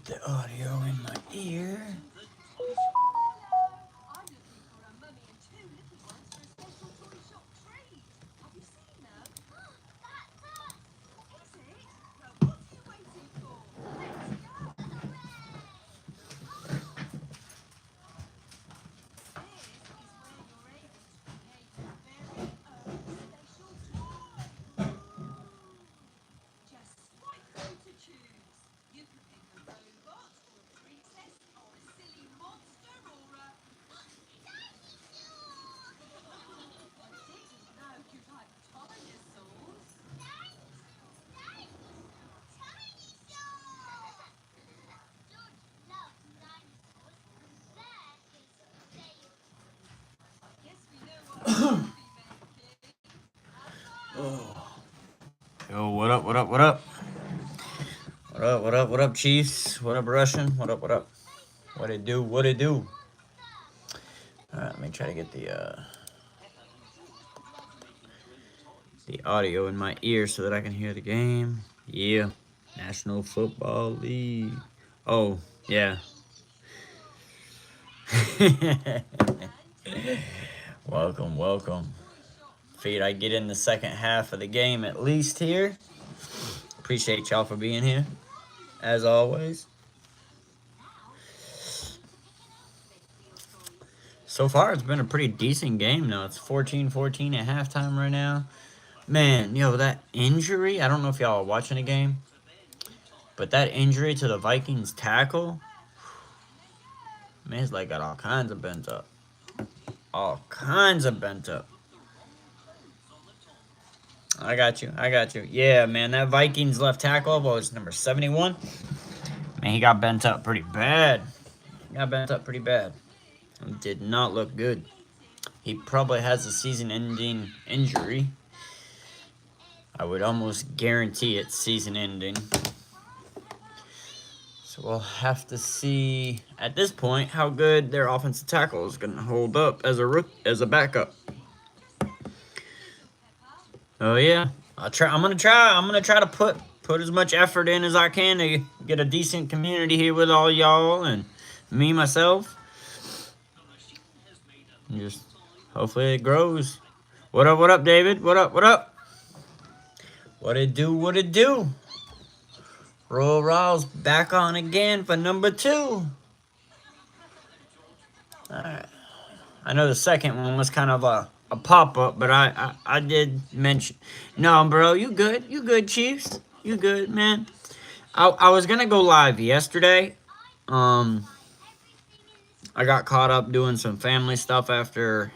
get the audio in my ear. Yo, what up, what up, what up? What up, what up, what up, Chiefs? What up, Russian? What up, what up? What it do, what it do? Alright, let me try to get the audio in my ear so that I can hear the game. Yeah, National Football League. Oh, yeah. Welcome, welcome. Figured I'd get in the second half of the game at least here. Appreciate y'all for being here, as always. So far, it's been a pretty decent game now. It's 14-14 at halftime right now. Man, yo, that injury, I don't know if y'all are watching the game, but that injury to the Vikings tackle, man, it's like got all kinds of bent up. All kinds of bent up. I got you. Yeah, man, that Vikings left tackle was number 71. Man, he got bent up pretty bad. Did not look good. He probably has a season-ending injury. I would almost guarantee it's season-ending. So we'll have to see at this point how good their offensive tackle is going to hold up as a backup. Oh yeah, I'm gonna try to put as much effort in as I can to get a decent community here with all y'all and me myself. And just hopefully it grows. What up, David? What up? What it do? Roll Rawls back on again for number 2. Alright. I know the second one was kind of a pop-up, but I did mention... No, bro, you good, Chiefs. You good, man. I was going to go live yesterday. I got caught up doing some family stuff after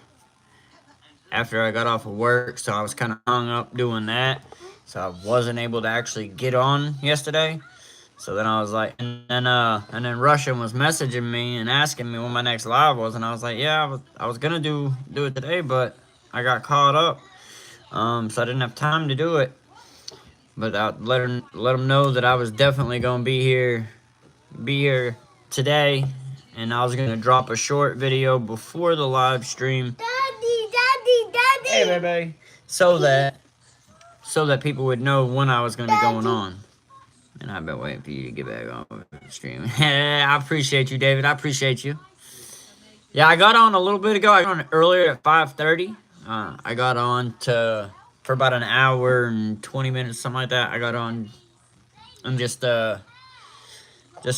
I got off of work, so I was kind of hung up doing that. So I wasn't able to actually get on yesterday. So then I was like, and then Russian was messaging me and asking me when my next live was, and I was like, yeah, I was gonna do it today, but I got caught up, so I didn't have time to do it. But I let them know that I was definitely gonna be here today, and I was gonna drop a short video before the live stream. Daddy. Hey, baby. So that people would know when I was gonna be going on. And I've been waiting for you to get back on the stream. I appreciate you, David. I appreciate you. Yeah, I got on a little bit ago. I got on earlier at 5:30. I got on for about an hour and 20 minutes, something like that. I got on and just to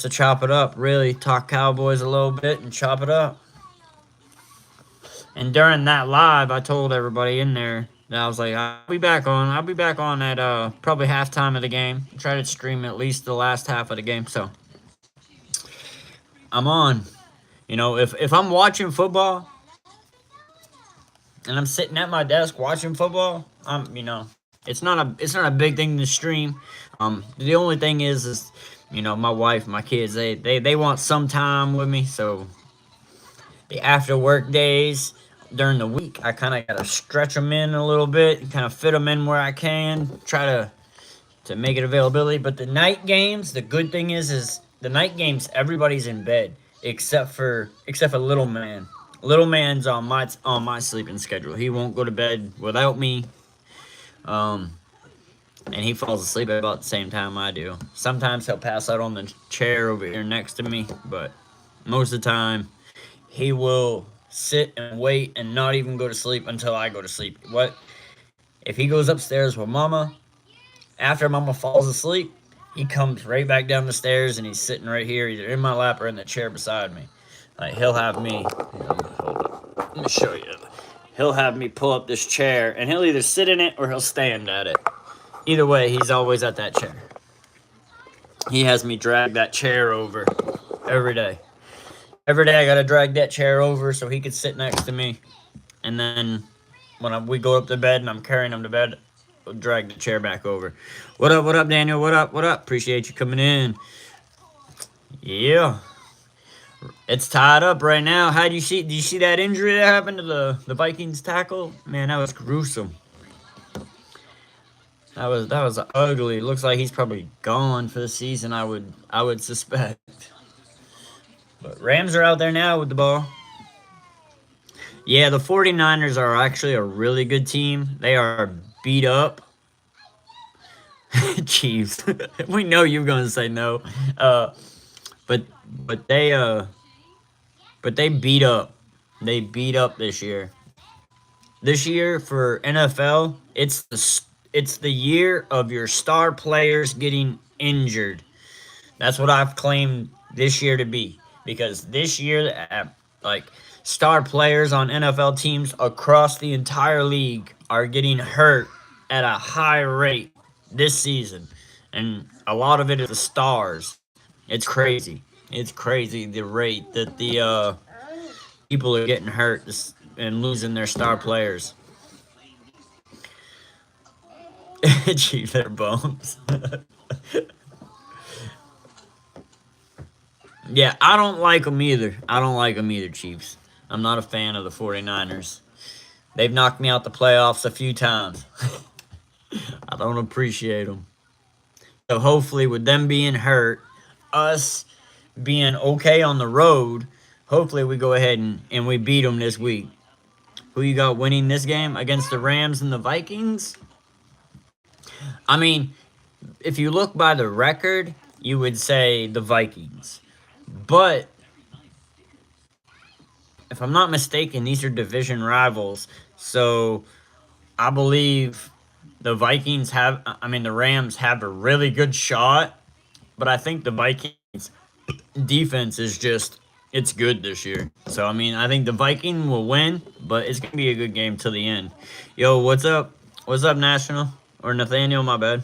chop it up, really talk Cowboys a little bit and chop it up. And during that live, I told everybody in there that I was like, I'll be back on at probably halftime of the game. Try to stream at least the last half of the game. So I'm on. You know, if I'm watching football and I'm sitting at my desk watching football, it's not a big thing to stream. The only thing is my wife, my kids, they want some time with me. So the after work days during the week, I kind of got to stretch them in a little bit, kind of fit them in where I can, try to make it availability. But the night games, the good thing is the night games, everybody's in bed except for little man. Little man's on my sleeping schedule. He won't go to bed without me. and he falls asleep at about the same time I do. Sometimes he'll pass out on the chair over here next to me, but most of the time he will sit and wait and not even go to sleep until I go to sleep. What if he goes upstairs with Mama? After Mama falls asleep, he comes right back down the stairs and he's sitting right here, either in my lap or in the chair beside me. Like he'll have me. Hold up. Let me show you. He'll have me pull up this chair and he'll either sit in it or he'll stand at it. Either way, he's always at that chair. He has me drag that chair over every day. Every day I gotta drag that chair over so he could sit next to me. And then when we go up to bed and I'm carrying him to bed, I'll drag the chair back over. What up, Daniel? What up, what up? Appreciate you coming in. Yeah. It's tied up right now. How do you see? Do you see that injury that happened to the Vikings tackle? Man, that was gruesome. That was ugly. Looks like he's probably gone for the season. I would suspect. But Rams are out there now with the ball. Yeah, the 49ers are actually a really good team. They are beat up. Chiefs. We know you're gonna say no. But but they but they beat up. They beat up this year. This year for NFL, it's the year of your star players getting injured. That's what I've claimed this year to be because this year, like star players on NFL teams across the entire league are getting hurt at a high rate this season, and a lot of it is the stars. It's crazy. It's crazy the rate that the people are getting hurt and losing their star players. Cheap their bones. Yeah, I don't like them either. I don't like them either, Chiefs. I'm not a fan of the 49ers. They've knocked me out the playoffs a few times. I don't appreciate them. So hopefully, with them being hurt, us being okay on the road, hopefully we go ahead and we beat them this week. Who you got winning this game against the Rams and the Vikings? I mean, if you look by the record, you would say the Vikings. But if I'm not mistaken, these are division rivals. So I believe the Rams have a really good shot, but I think the Vikings defense is it's good this year. So, I mean, I think the Viking will win, but it's going to be a good game till the end. Yo, what's up? What's up, National? Or Nathaniel, my bad.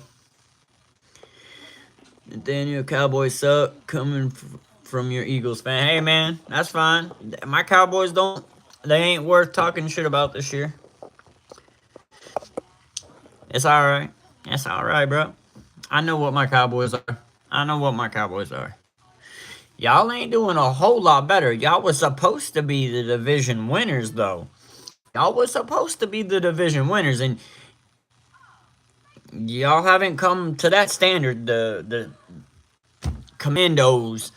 Nathaniel, Cowboys suck. Coming from your Eagles fan. Hey, man, that's fine. My Cowboys they ain't worth talking shit about this year. It's all right. It's all right, bro. I know what my Cowboys are. I know what my Cowboys are. Y'all ain't doing a whole lot better. Y'all was supposed to be the division winners, though. Y'all was supposed to be the division winners, and y'all haven't come to that standard. The Commandos.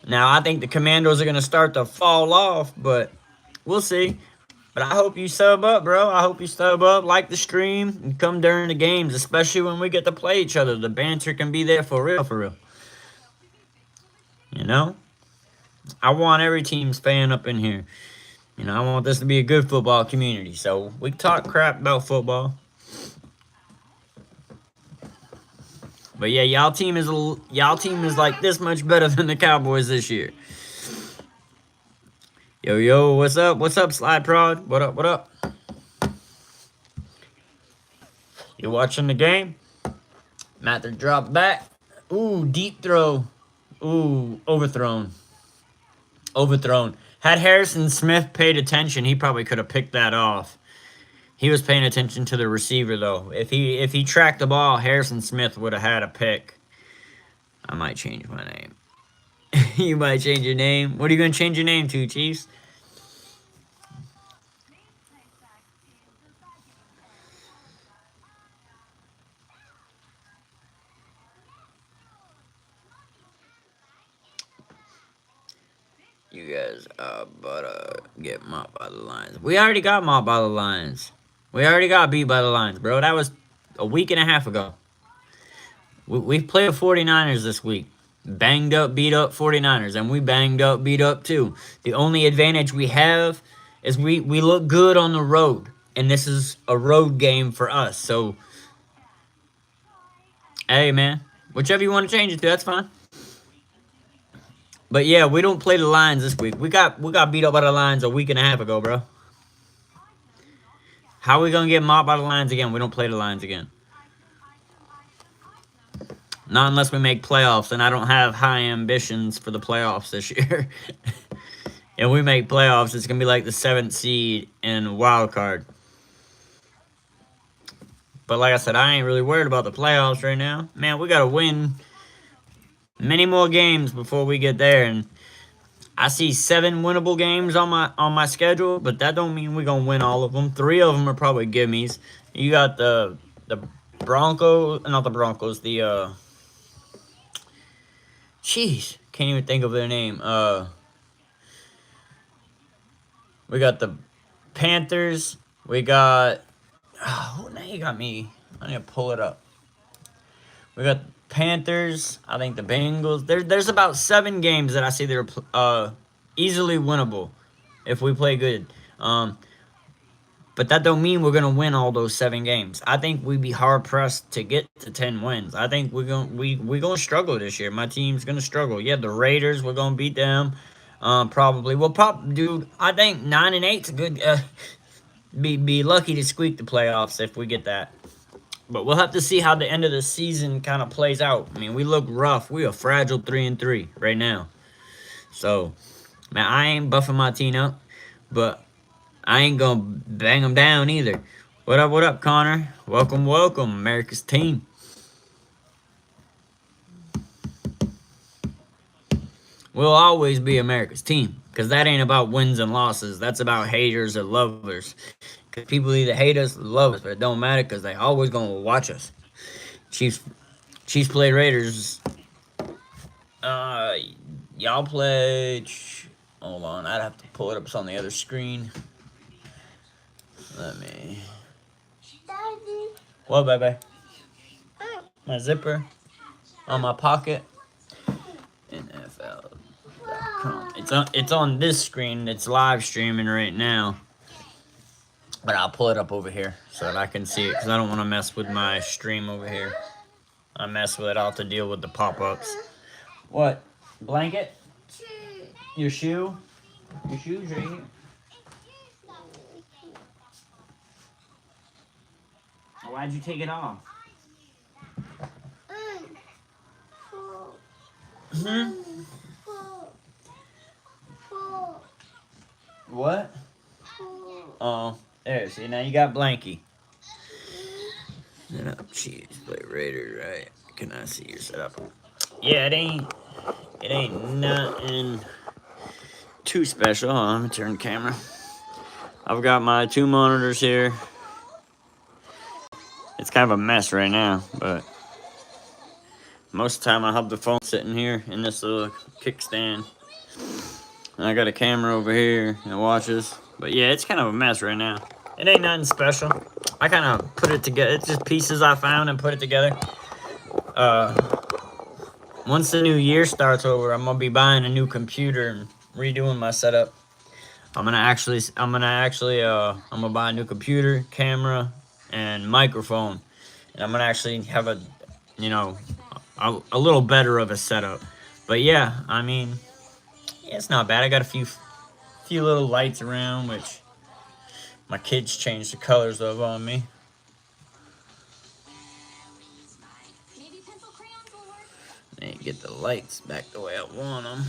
Now, I think the Commandos are going to start to fall off, but we'll see. But I hope you sub up, bro. I hope you sub up, like the stream, and come during the games, especially when we get to play each other. The banter can be there for real, for real. You know? I want every team's fan up in here. I want this to be a good football community. So we talk crap about football. But yeah, y'all team is like this much better than the Cowboys this year. Yo, what's up? What's up, Slide Prod? What up? What up? You watching the game? Mather drop back. Ooh, deep throw. Ooh, overthrown. Overthrown. Had Harrison Smith paid attention, he probably could have picked that off. He was paying attention to the receiver though. If he tracked the ball, Harrison Smith would have had a pick. I might change my name. You might change your name. What are you gonna change your name to, Chiefs? You guys but get mopped by the Lions. We already got mopped by the Lions. We already got beat by the Lions, bro. That was a week and a half ago. We played the 49ers this week. Banged up, beat up 49ers, and we banged up, beat up too. The only advantage we have is we look good on the road, and this is a road game for us. So, hey man, whichever you want to change it to, that's fine. But yeah, we don't play the Lions this week. We got beat up by the Lions a week and a half ago, bro. How are we gonna get mobbed by the Lions again? We don't play the Lions again. Not unless we make playoffs, and I don't have high ambitions for the playoffs this year. If we make playoffs, it's gonna be like the 7th seed in wild card. But like I said, I ain't really worried about the playoffs right now. Man, we gotta win many more games before we get there, and I see 7 winnable games on my schedule, but that don't mean we're gonna win all of them. 3 of them are probably gimmies. You got the Broncos, not the Broncos, the jeez, can't even think of their name. We got the Panthers. We got now you got me. I need to pull it up. We got the Panthers. I think the Bengals. There's about 7 games that I see that are easily winnable if we play good. But that don't mean we're gonna win all those 7 games. I think we'd be hard pressed to get to 10 wins. I think we're gonna struggle this year. My team's gonna struggle. Yeah, the Raiders, we're gonna beat them. Probably. Well, dude, I think 9-8's a good. Be lucky to squeak the playoffs if we get that. But we'll have to see how the end of the season kind of plays out. I mean, we look rough. We are fragile 3-3 right now. So, man, I ain't buffing my team up, but I ain't gonna bang them down either. What up, Connor? Welcome, America's team. We'll always be America's team, because that ain't about wins and losses. That's about haters or lovers. Because people either hate us or love us, but it don't matter because they always gonna watch us. Chiefs play Raiders. Y'all played. Hold on, I'd have to pull it up. It's on the other screen. Let me. Daddy. What, baby? My zipper on my pocket. NFL.com. It's on this screen. It's live streaming right now. But I'll pull it up over here so that I can see it, because I don't want to mess with my stream over here. I mess with it. I'll have to deal with the pop-ups. What? Blanket? Your shoe? Your shoe's right here. Why'd you take it off? Hmm? What? Oh, there. See, now you got Blanky. Set up, cheese, play Raiders, right? Can I see your setup? Yeah, it ain't nothing too special. Hold on, let me turn the camera. I've got my 2 monitors here. It's kind of a mess right now, but most of the time I have the phone sitting here in this little kickstand. And I got a camera over here and watches. But yeah, it's kind of a mess right now. It ain't nothing special. I kind of put it together. It's just pieces I found and put it together. Once the new year starts over, I'm gonna be buying a new computer and redoing my setup. I'm gonna buy a new computer, camera, and microphone, and I'm gonna actually have a little better of a setup. But yeah, I mean, yeah, it's not bad. I got a few little lights around, which my kids changed the colors of on me. They get the lights back the way I want them.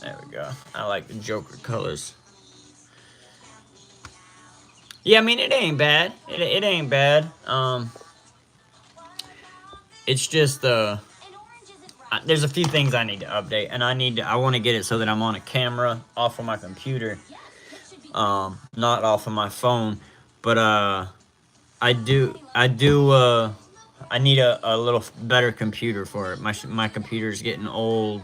There we go. I like the Joker colors. Yeah, I mean, it ain't bad. It ain't bad. It's just there's a few things I need to update, and I want to get it so that I'm on a camera off of my computer, not off of my phone. But I need a little better computer for it. My computer's getting old,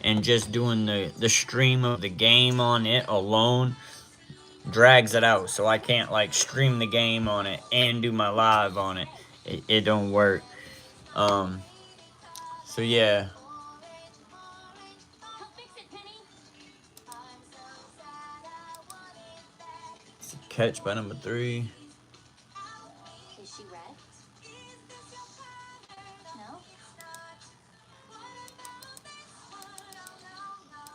and just doing the stream of the game on it alone drags it out, so I can't like stream the game on it and do my live on it. It don't work. Um, so yeah, it's a catch by number 3.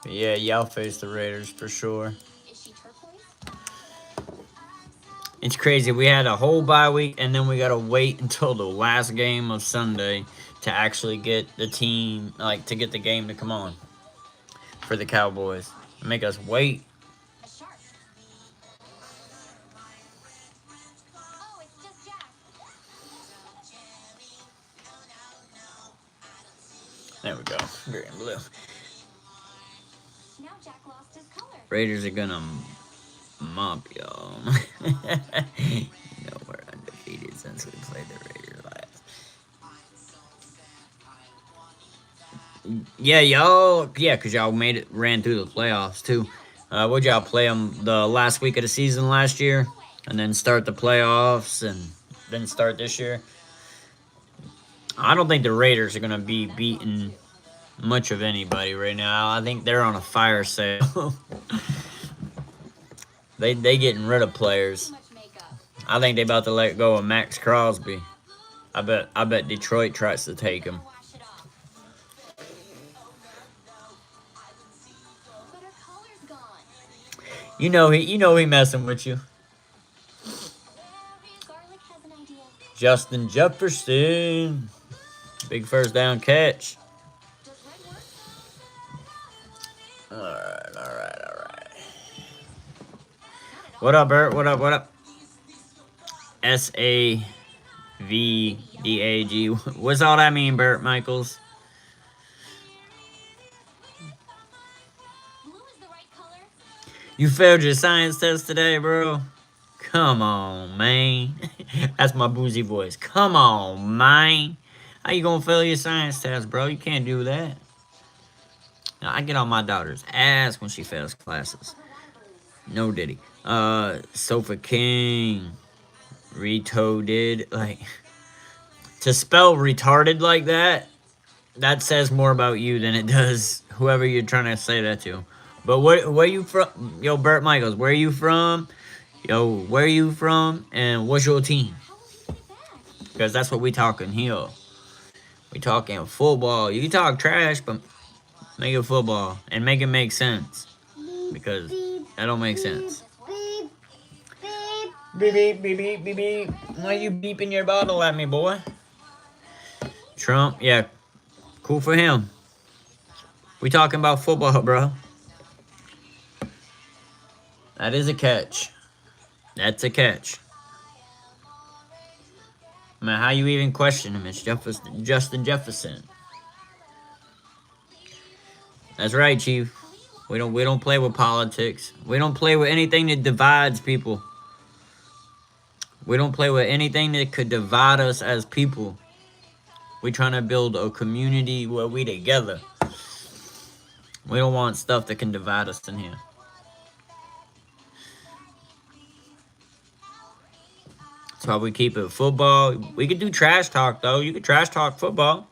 But yeah, y'all face the Raiders for sure. It's crazy. We had a whole bye week, and then we gotta wait until the last game of Sunday to actually get the team, like to get the game to come on for the Cowboys. Make us wait. There we go. Green and blue. Raiders are gonna mop y'all. You know we're undefeated since we played the Raiders last. Yeah, y'all. Yeah, cause y'all ran through the playoffs too. Would y'all play them the last week of the season last year, and then start the playoffs, and then start this year? I don't think the Raiders are gonna be beating much of anybody right now. I think they're on a fire sale. they getting rid of players. I think they about to let go of Max Crosby. I bet Detroit tries to take him. You know he messing with you. Justin Jefferson. Big first down catch. Alright. What up, Bert? What up? SAVDAG. What's all that mean, Bert Michaels? You failed your science test today, bro? Come on, man. That's my boozy voice. Come on, man. How you gonna fail your science test, bro? You can't do that. Now, I get on my daughter's ass when she fails classes. No diddy. Sofa King. Retarded. Like, to spell retarded like that says more about you than it does whoever you're trying to say that to. But where you from? Yo, Bert Michaels, where you from? Yo, where you from? And what's your team? Because that's what we talking here. We talking football. You can talk trash, but make it football. And make it make sense. Because that don't make sense. Beep, beep, beep, beep, beep, beep. Why you beeping your bottle at me, boy? Trump, yeah. Cool for him. We talking about football, bro. That is a catch. That's a catch. I mean, how you even question him? It's Justin Jefferson. That's right, Chief. We don't play with politics. We don't play with anything that divides people. We don't play with anything that could divide us as people. We trying to build a community where we together. We don't want stuff that can divide us in here. That's why we keep it football. We could do trash talk, though. You could trash talk football.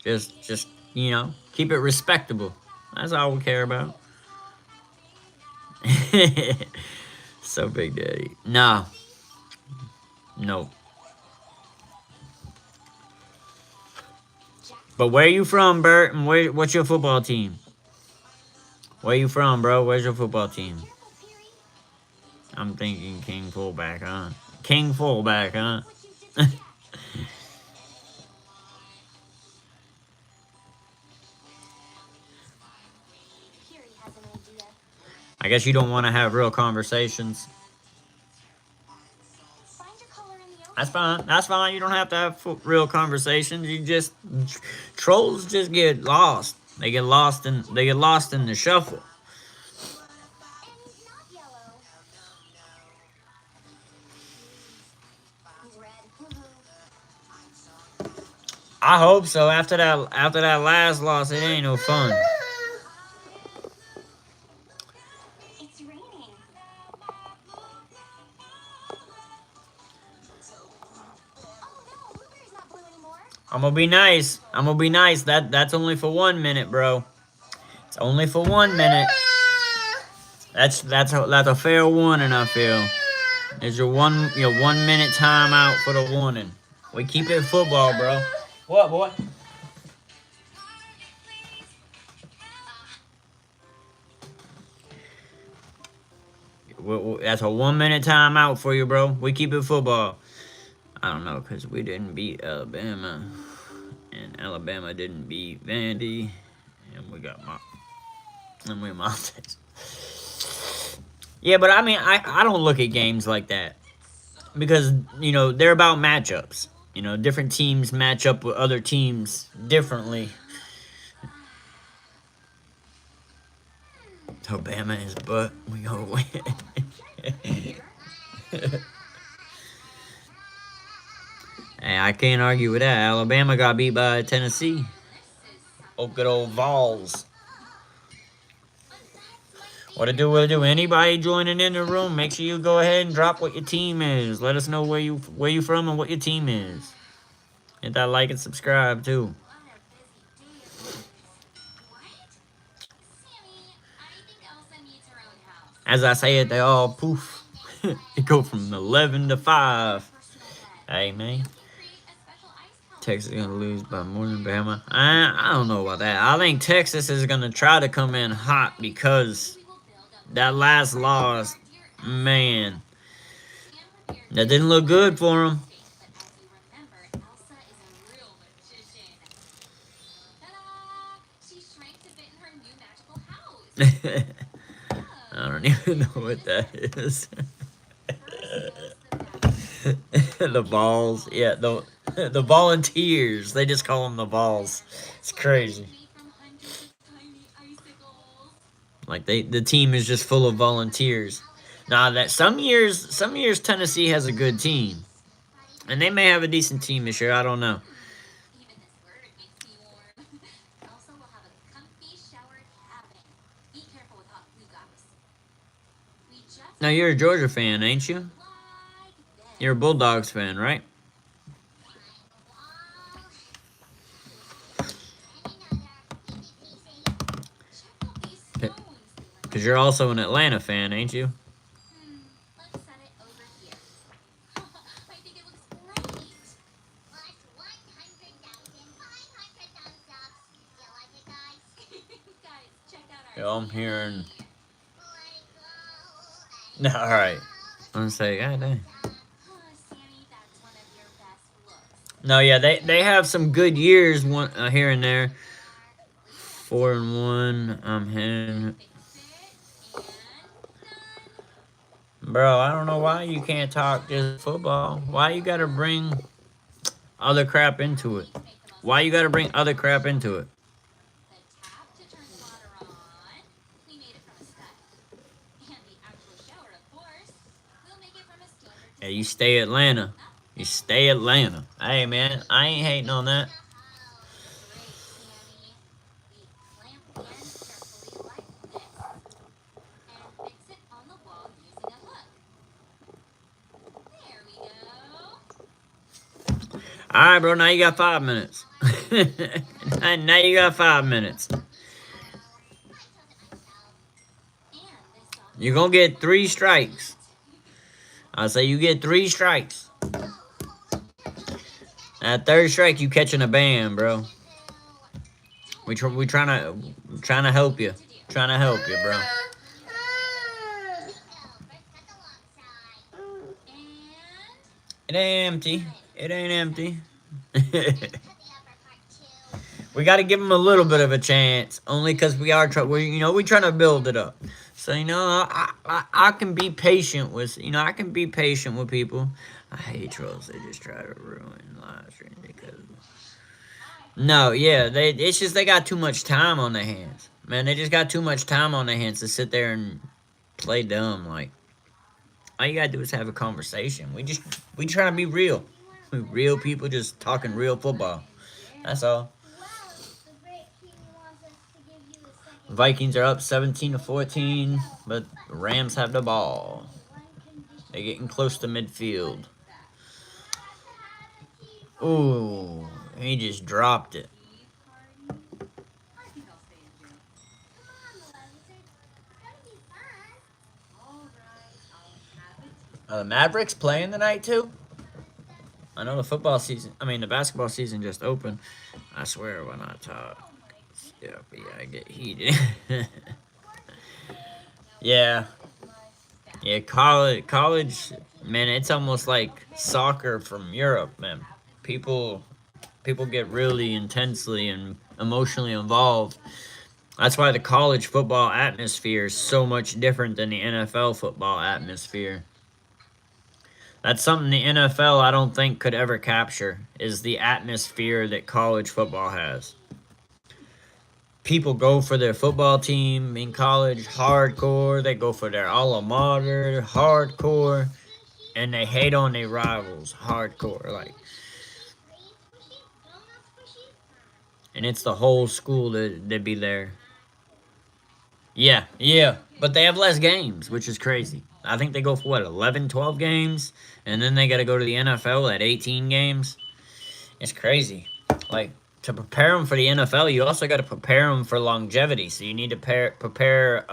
Just keep it respectable. That's all we care about. So Big Daddy. Nah. Nope. But where you from, Bert? And what's your football team? Where you from, bro? Where's your football team? I'm thinking King fullback, huh? King fullback, huh? I guess you don't want to have real conversations. That's fine. That's fine. You don't have to have real conversations. You just trolls just get lost. They get lost in the shuffle. I hope so. After that last loss, it ain't no fun. I'm gonna be nice. I'm gonna be nice. That's only for 1 minute, bro. It's only for 1 minute. That's a fair warning. I feel. Is your 1 minute timeout for the warning. We keep it football, bro. What, boy? That's a 1 minute timeout for you, bro. We keep it football. I don't know, cause we didn't beat Alabama, and Alabama didn't beat Vandy, and we got Montez. Yeah, but I mean, I don't look at games like that because they're about matchups. Different teams match up with other teams differently. Alabama is butt. We gonna win. Hey, I can't argue with that. Alabama got beat by Tennessee. Oh, good old Vols. What it do, what it do. Anybody joining in the room, make sure you go ahead and drop what your team is. Let us know where you from and what your team is. Hit that like and subscribe too. As I say it, they all poof. It go from 11 to 5. Hey, man. Texas is going to lose by more than Bama. I don't know about that. I think Texas is going to try to come in hot because that last loss, man, that didn't look good for them. I don't even know what that is. The balls, yeah, the volunteers. They just call them the balls. It's crazy. Like the team is just full of volunteers. Now that some years Tennessee has a good team, and they may have a decent team this year. I don't know. Now you're a Georgia fan, ain't you? You're a Bulldogs fan, right? Because you're also an Atlanta fan, ain't you? Yeah, I'm hearing. No, all right. I'm gonna say, God dang. No, yeah, they have some good years here and there. 4-1. I'm heading. Bro, I don't know why you can't talk just football. Why you gotta bring other crap into it? Why you gotta bring other crap into it? Hey, you stay Atlanta. You stay Atlanta. Hey, man, I ain't hating on that. All right, bro. Now you got 5 minutes. Now you got 5 minutes. You're gonna get 3 strikes. I say you get 3 strikes. That third strike, you catching a ban, bro. We trying to help you. Trying to help you, bro. It ain't empty. It ain't empty. We got to give them a little bit of a chance, only because we trying to build it up. So I can be patient with people. I hate trolls. They just try to ruin live stream because. No, yeah, it's just they got too much time on their hands, man. They just got too much time on their hands to sit there and play dumb. Like, all you gotta do is have a conversation. We try to be real. We real people just talking real football. That's all. Vikings are up 17-14, but the Rams have the ball. They're getting close to midfield. Ooh, He just dropped it. The Mavericks playing tonight too. I know the football season. I mean, the basketball season just opened. I swear when I talk, yeah, but yeah, I get heated. Yeah, yeah. College, man. It's almost like soccer from Europe, man. People, people get really intensely and emotionally involved. That's why the college football atmosphere is so much different than the NFL football atmosphere. That's something the NFL I don't think could ever capture is the atmosphere that college football has. People go for their football team in college hardcore. They go for their alma mater hardcore, and they hate on their rivals hardcore. Like, and it's the whole school that be there. Yeah, yeah, but they have less games, which is crazy. I think they go for what 11, 12 games, and then they got to go to the NFL at 18 games. It's crazy. Like, to prepare them for the NFL, you also got to prepare them for longevity. So you need to prepare.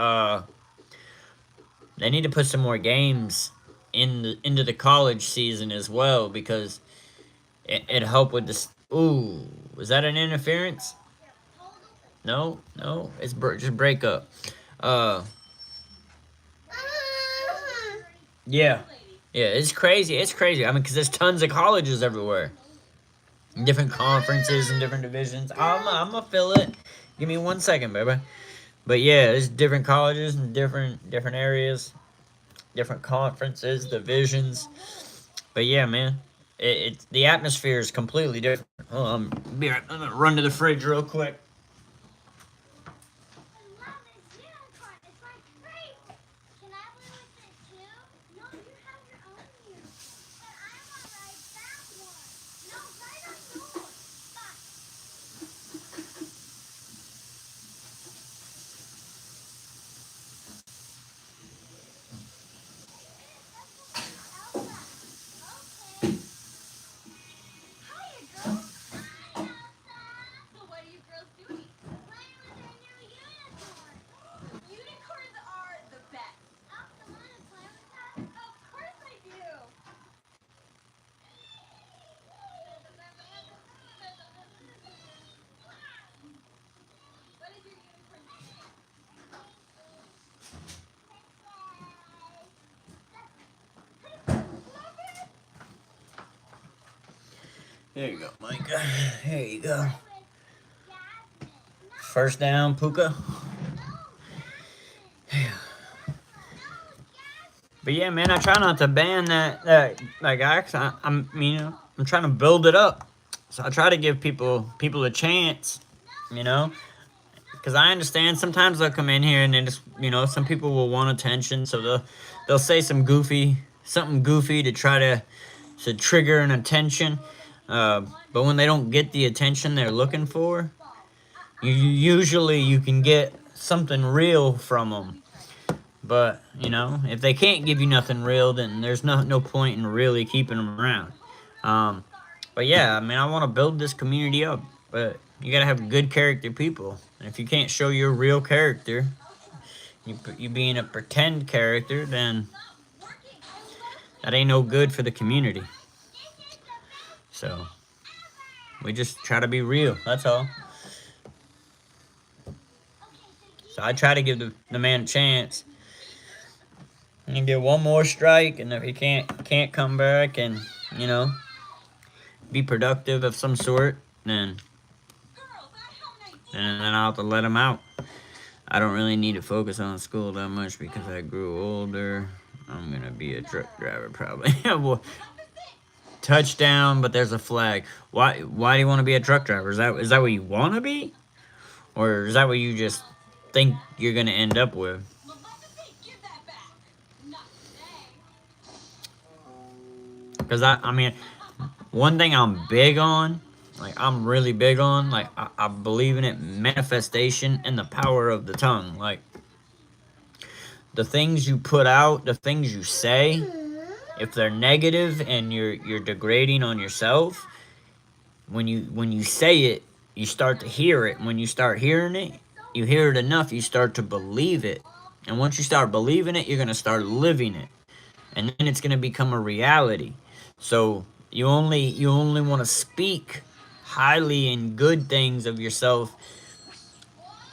They need to put some more games into the college season as well because it help with this. Ooh, was that an interference? No, no, it's just break up. Uh, yeah, yeah, it's crazy. It's crazy. I mean, because there's tons of colleges everywhere, different conferences and different divisions. I'm gonna fill it. Give me 1 second, baby. But yeah, there's different colleges and different areas, different conferences, divisions. But yeah, man, the atmosphere is completely different. Hold on, I'm gonna run to the fridge real quick. There you go, Mike. There you go. First down, Puka. But yeah, man, I try not to ban that guy. Cause I'm I'm trying to build it up. So I try to give people a chance. You know, because I understand sometimes they'll come in here and they just some people will want attention, so they'll say something goofy to try to trigger an attention. But when they don't get the attention they're looking for, usually you can get something real from them. But if they can't give you nothing real, then there's no point in really keeping them around. Um, but yeah, I mean, I want to build this community up, but you gotta have good character people. And if you can't show your real character, you being a pretend character, then that ain't no good for the community. So we just try to be real. That's all. So I try to give the man a chance. And you get one more strike, and if he can't come back and be productive of some sort, then I'll have to let him out. I don't really need to focus on school that much because I grew older. I'm gonna be a truck driver probably. Well, touchdown, but there's a flag. Why do you want to be a truck driver? Is that what you want to be, or is that what you just think you're gonna end up with? Because I mean, one thing I'm big on, like I'm really big on, like I believe in it, manifestation and the power of the tongue. Like the things you put out, the things you say, if they're negative and you're degrading on yourself, When you say it, you start to hear it. When you start hearing it, you hear it enough, you start to believe it. And once you start believing it, you're gonna start living it. And then it's gonna become a reality. So you only want to speak highly and good things of yourself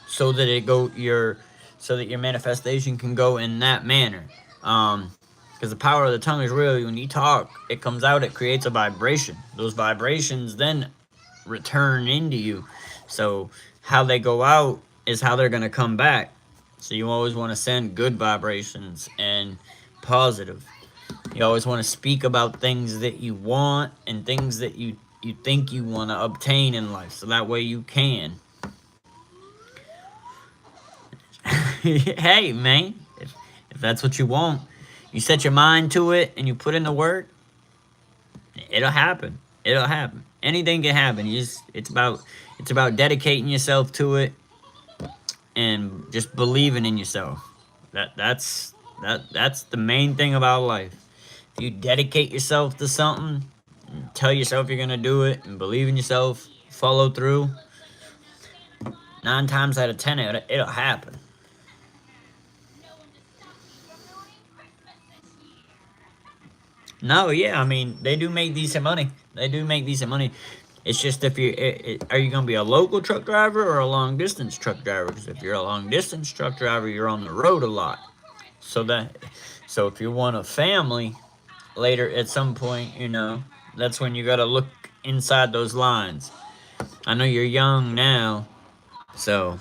so that it go your so that your manifestation can go in that manner. Because the power of the tongue is real. When you talk, it comes out, it creates a vibration. Those vibrations then return into you. So how they go out is how they're going to come back. So you always want to send good vibrations and positive. You always want to speak about things that you want and things that you think you want to obtain in life. So that way you can. Hey, man, if that's what you want, you set your mind to it and you put in the work, it'll happen. It'll happen. Anything can happen. It's about dedicating yourself to it and just believing in yourself. That's the main thing about life. If you dedicate yourself to something, tell yourself you're gonna do it, and believe in yourself, follow through. 9 times out of 10, it'll happen. No, yeah, I mean they do make decent money. They do make decent money. It's just if are you gonna be a local truck driver or a long distance truck driver? Because if you're a long distance truck driver, you're on the road a lot. So that, so if you want a family later at some point, that's when you gotta look inside those lines. I know you're young now, so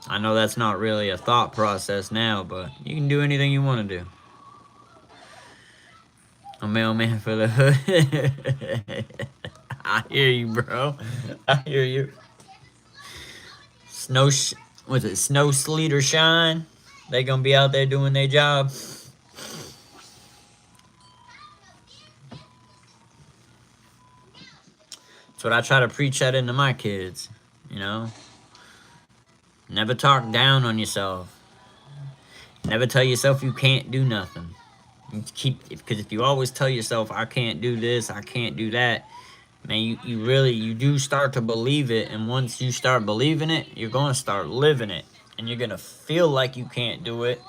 I know that's not really a thought process now, but you can do anything you want to do. A mailman for the hood. I hear you, bro. I hear you. Snow, was it snow, sleet, or shine? They gonna be out there doing their job. That's what I try to preach that into my kids. You know, never talk down on yourself. Never tell yourself you can't do nothing. Because if you always tell yourself I can't do this, I can't do that, man, you really you do start to believe it, and once you start believing it, you're gonna start living it, and you're gonna feel like you can't do it,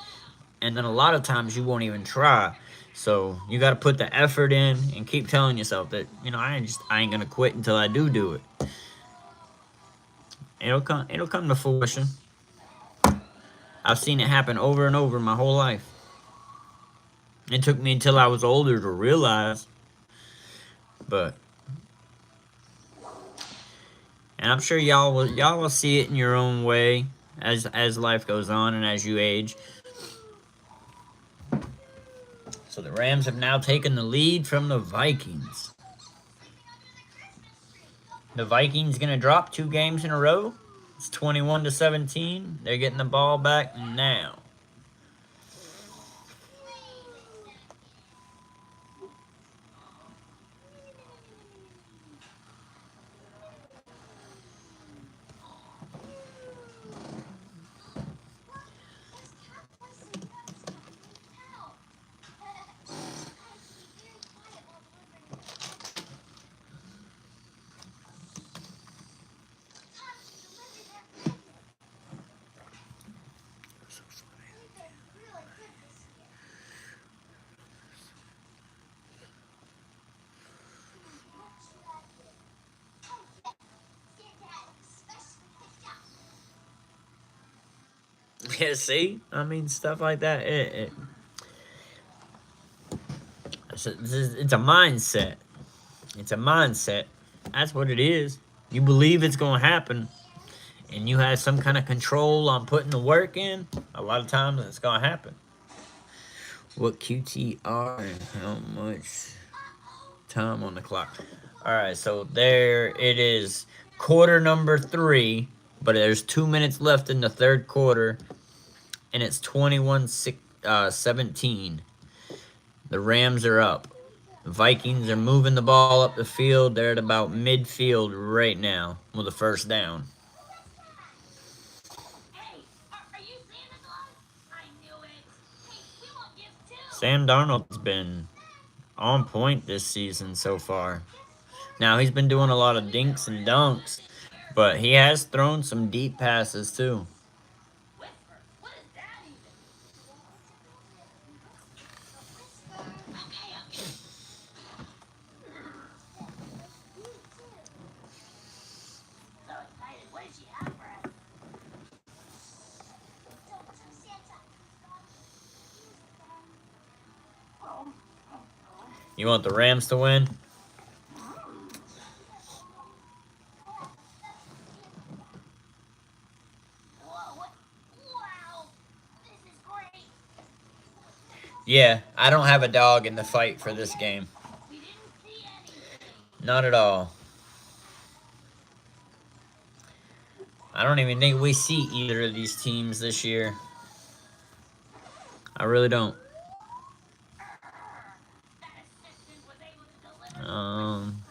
and then a lot of times you won't even try. So you got to put the effort in and keep telling yourself that I ain't gonna quit until I do it. It'll come to fruition. I've seen it happen over and over my whole life. It took me until I was older to realize, but and I'm sure y'all will see it in your own way as life goes on and as you age. So the Rams have now taken the lead from the Vikings. The Vikings gonna drop 2 games in a row. It's 21-17. They're getting the ball back now. Yeah, see, I mean stuff like that. It's a mindset. It's a mindset. That's what it is. You believe it's gonna happen, and you have some kind of control on putting the work in. A lot of times, it's gonna happen. What QTR and how much time on the clock? All right, so there it is, quarter number 3, but there's 2 minutes left in the third quarter, and it's 21-17. The Rams are up. The Vikings are moving the ball up the field. They're at about midfield right now with a first down. Sam Darnold's been on point this season so far. Now he's been doing a lot of dinks and dunks, but he has thrown some deep passes too. You want the Rams to win? Yeah, I don't have a dog in the fight for this game. Not at all. I don't even think we see either of these teams this year. I really don't. Um,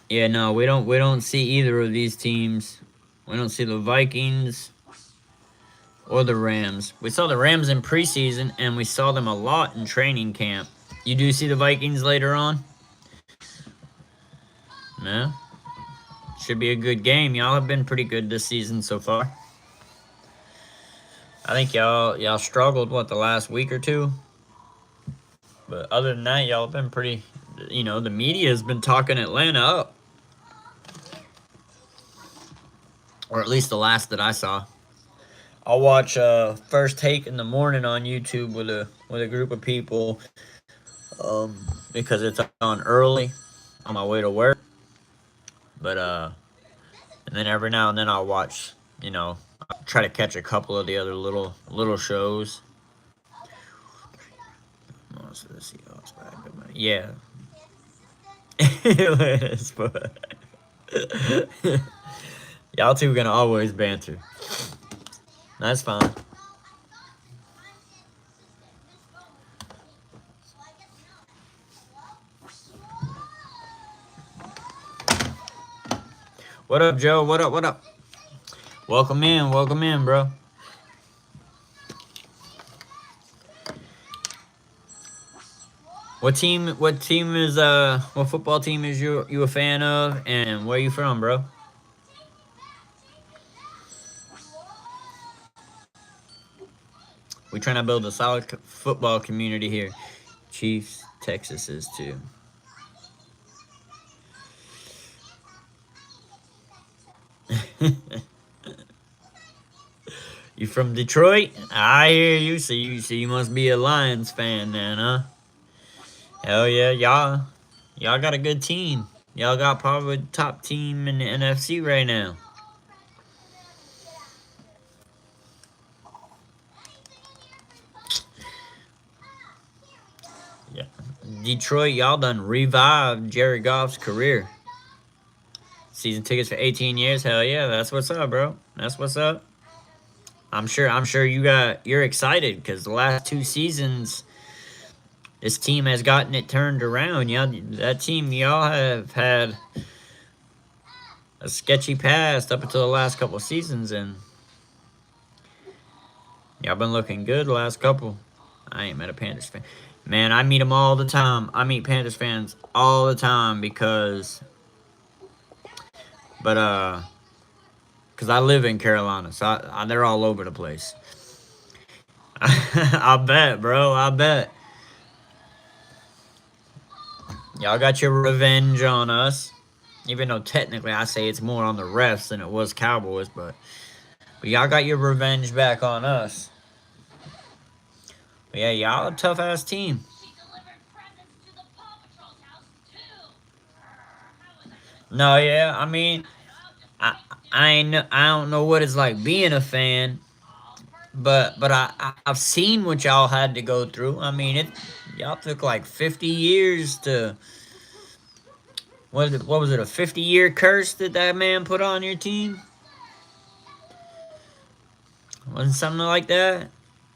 yeah, no, we don't see either of these teams. We don't see the Vikings or the Rams. We saw the Rams in preseason, and we saw them a lot in training camp. You do see the Vikings later on? No? Should be a good game. Y'all have been pretty good this season so far. I think y'all struggled the last week or two. But other than that, y'all have been pretty, the media has been talking Atlanta up. Or at least the last that I saw. I'll watch First Take in the morning on YouTube with a group of people, because it's on early on my way to work. But and then every now and then I'll watch, I'll try to catch a couple of the other little shows. Most of the Seahawks back. Yeah. Y'all two gonna always banter. That's fine. What up, Joe? What up? What up? Welcome in, bro. What team? What team is? What football team is you a fan of? And where you from, bro? We trying to build a solid football community here. Chiefs, Texas is too. You from Detroit? I hear you. So you must be a Lions fan then, huh? Hell yeah, y'all got a good team. Y'all got probably the top team in the NFC right now. Yeah, Detroit, y'all done revived Jared Goff's career. Season tickets for 18 years. Hell yeah, that's what's up, bro. That's what's up. I'm sure you're excited because the last two seasons, this team has gotten it turned around. That team, y'all have had a sketchy past up until the last couple seasons, and y'all been looking good the last couple. I ain't met a Panthers fan. Man, I meet them all the time. I meet Panthers fans all the time because I live in Carolina, so they're all over the place. I bet, bro. I bet. Y'all got your revenge on us. Even though technically I say it's more on the refs than it was Cowboys, but y'all got your revenge back on us. But yeah, y'all a tough ass team. No, yeah, I mean, I don't know what it's like being a fan, but I've seen what y'all had to go through. I mean, y'all took like 50 years to. What was it, a 50-year curse that man put on your team? Wasn't something like that?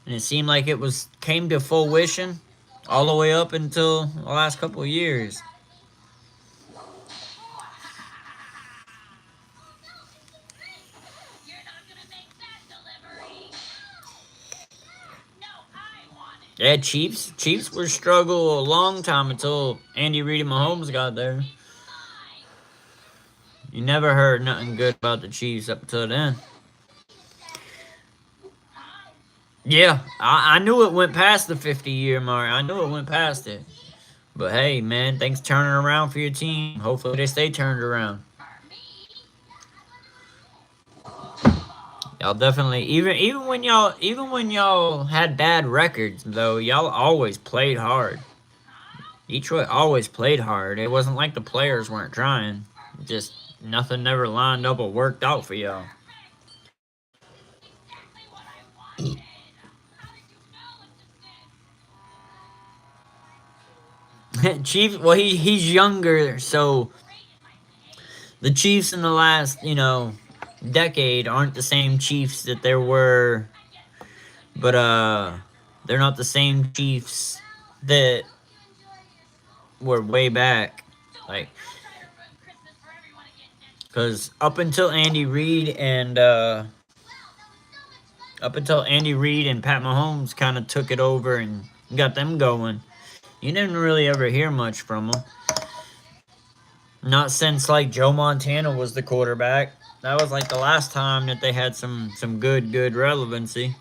And it seemed like it came to fruition all the way up until the last couple of years. Yeah, Chiefs were struggle a long time until Andy Reid and Mahomes got there. You never heard nothing good about the Chiefs up until then. Yeah, I knew it went past the 50-year mark. I knew it went past it. But hey, man, things turning around for your team. Hopefully they stay turned around. Y'all definitely even when y'all had bad records though, y'all always played hard. Detroit always played hard. It wasn't like the players weren't trying. Just nothing never lined up or worked out for y'all. Chiefs, well, he's younger, so the Chiefs in the last decade aren't the same Chiefs that there were, but they're not the same Chiefs that were way back, like because up until Andy Reid and Pat Mahomes kind of took it over and got them going, you didn't really ever hear much from them. Not since like Joe Montana was the quarterback. That was like the last time that they had some good relevancy.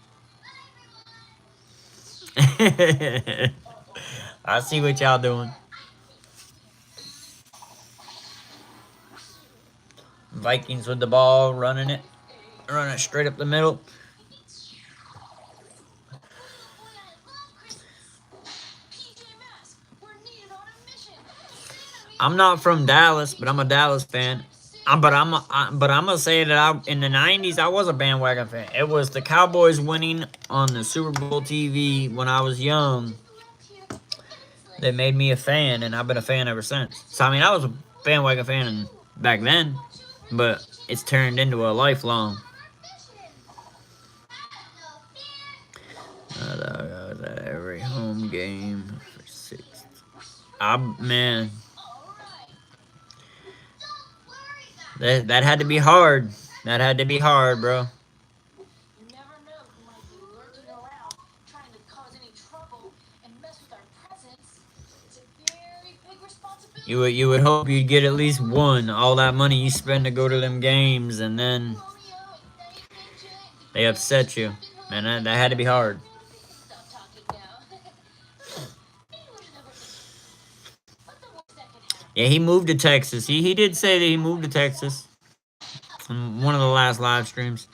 I see what y'all doing. Vikings with the ball, running it straight up the middle. I'm not from Dallas, but I'm a Dallas fan. But I'm gonna say that in the '90s I was a bandwagon fan. It was the Cowboys winning on the Super Bowl TV when I was young that made me a fan, and I've been a fan ever since. So I mean, I was a bandwagon fan back then, but it's turned into a lifelong. I was at every home game for six. Man, that had to be hard. That had to be hard, bro. You would hope you'd get at least one. All that money you spend to go to them games, and then they upset you. Man, that had to be hard. Yeah, he moved to Texas. He did say that he moved to Texas on one of the last live streams.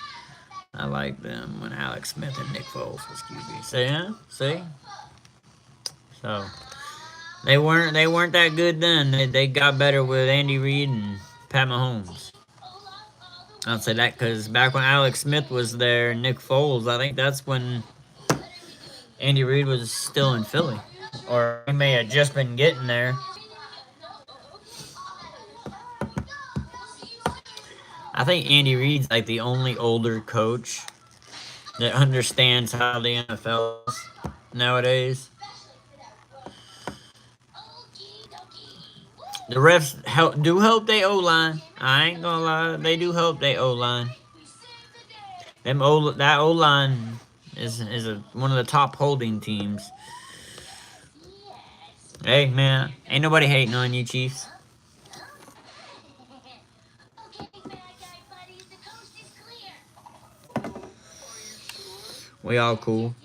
I like them when Alex Smith and Nick Foles was QB. See, yeah, see. So they weren't that good then. They got better with Andy Reid and Pat Mahomes. I'll say that because back when Alex Smith was there, Nick Foles, I think that's when Andy Reid was still in Philly, or he may have just been getting there. I think Andy Reid's like the only older coach that understands how the NFL is nowadays. The refs help they O line. I ain't gonna lie, they do help they O line. That O line is one of the top holding teams. Hey man, ain't nobody hating on you, Chiefs. We all cool.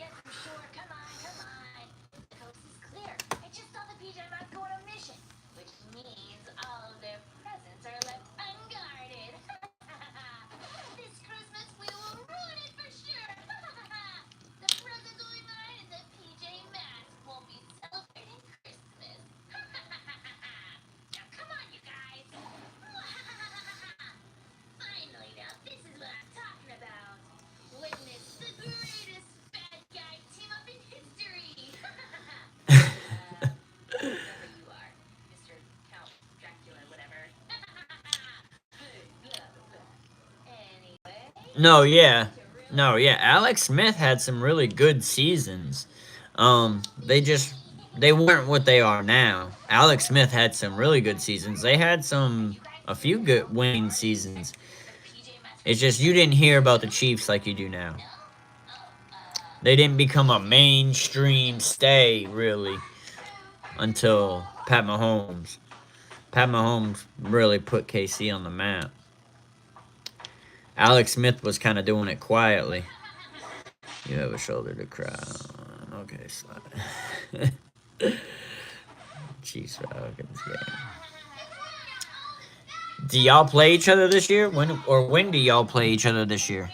No, yeah. No, yeah. Alex Smith had some really good seasons. They weren't what they are now. Alex Smith had some really good seasons. They had a few good winning seasons. It's just you didn't hear about the Chiefs like you do now. They didn't become a mainstream stay really until Pat Mahomes. Pat Mahomes really put KC on the map. Alex Smith was kind of doing it quietly. You have a shoulder to cry on. Okay, slide. Chiefs Falcons game. Do y'all play each other this year? When do y'all play each other this year?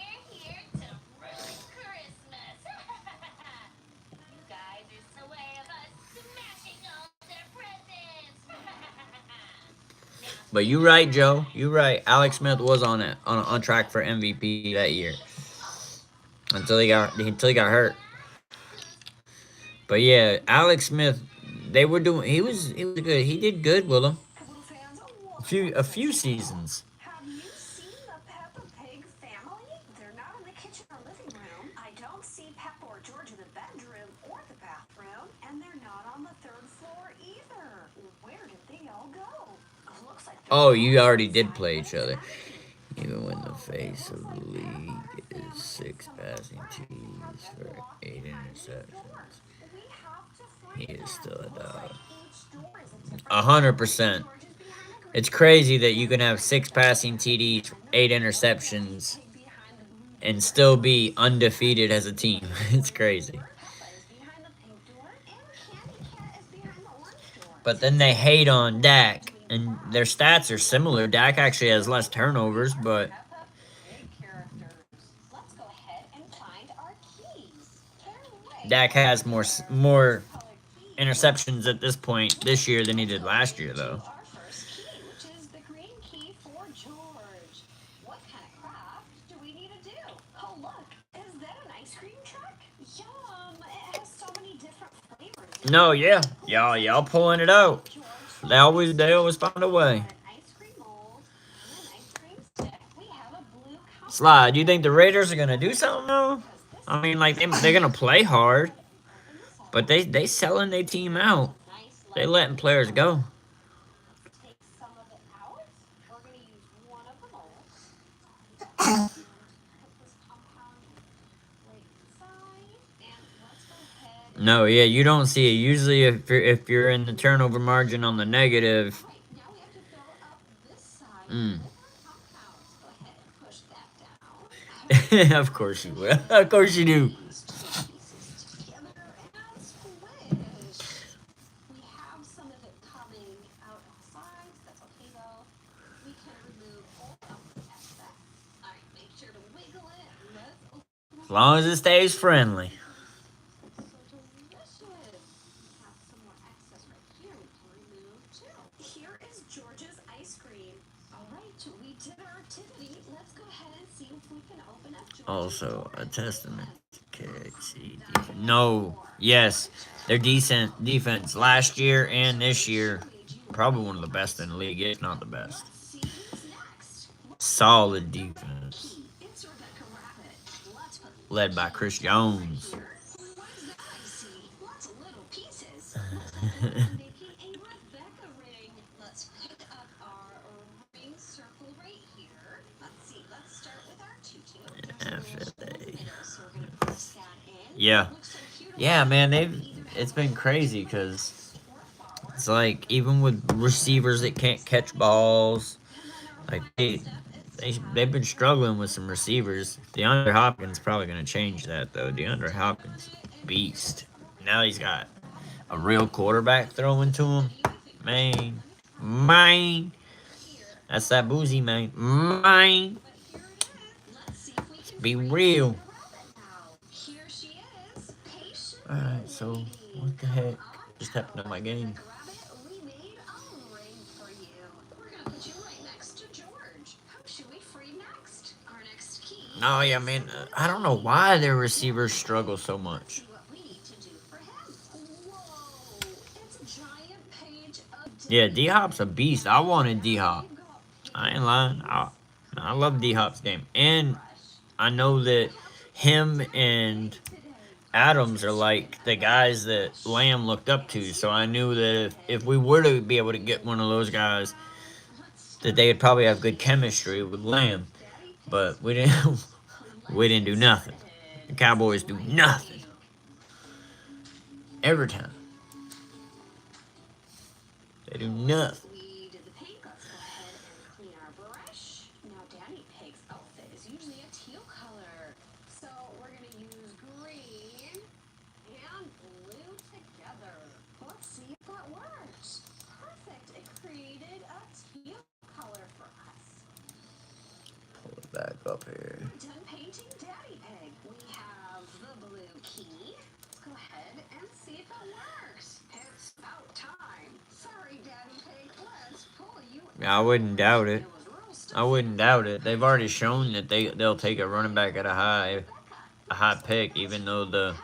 But you right, Joe. You right. Alex Smith was on track for MVP that year until he got hurt. But yeah, Alex Smith, they were doing. He was good. He did good with them. A few seasons. Have you seen the Peppa Pig family? They're not in the kitchen or living room. I don't see Peppa or George in the bedroom or the bathroom, and they're not on the third floor either. Where did they all go? Looks like Oh, you already did play each other. Even when the face of the league is 6 passing TDs for 8 interceptions, he is still a dog. 100%. It's crazy that you can have 6 passing TDs, 8 interceptions, and still be undefeated as a team. It's crazy. But then they hate on Dak, and their stats are similar. Dak actually has less turnovers, but Dak has more interceptions at this point this year than he did last year, though. No, yeah, y'all pulling it out. They always find a way. Slide. Do you think the Raiders are gonna do something though? I mean, like they're gonna play hard, but they selling their team out. They letting players go. No, yeah, you don't see it. Usually, if you're in the turnover margin on the negative, mm. Of course you will. Of course you do. As long as it stays friendly. Here is George's ice cream. All right, we did our activity. Let's go ahead and see if we can open up George's Also, a testament to KC. No, yes, they're decent defense last year and this year. Probably one of the best in the league, if not the best. Solid defense. Led by Chris Jones. Yeah. Yeah, man, it's been crazy because it's like even with receivers that can't catch balls, like they've been struggling with some receivers. DeAndre Hopkins probably gonna change that though. DeAndre Hopkins, beast. Now he's got a real quarterback throwing to him. Man. That's that boozy, man. Let's be real. Alright, so what the heck just happened to my game? No, yeah, man. I don't know why their receivers struggle so much. Yeah, D Hop's a beast. I wanted D Hop. I ain't lying. I love D Hop's game. And I know that him and Adams are like the guys that Lamb looked up to. So I knew that if we were to be able to get one of those guys, that they would probably have good chemistry with Lamb. But we didn't. We didn't do nothing. The Cowboys do nothing. Every time. They do nothing. We did the pink. Let's go ahead and clean our brush. Now, Daddy Pig's outfit is usually a teal color. So we're going to use green and blue together. Let's see if that works. Perfect. It created a teal color for us. Pull it back up here. We're done painting Daddy Pig. We have the blue key. Let's go ahead and see if it works. It's about time. Sorry, Daddy Pig. Let's pull you I wouldn't doubt it. It was real I wouldn't doubt it. They've already shown that they'll take a running back at a high pick, even though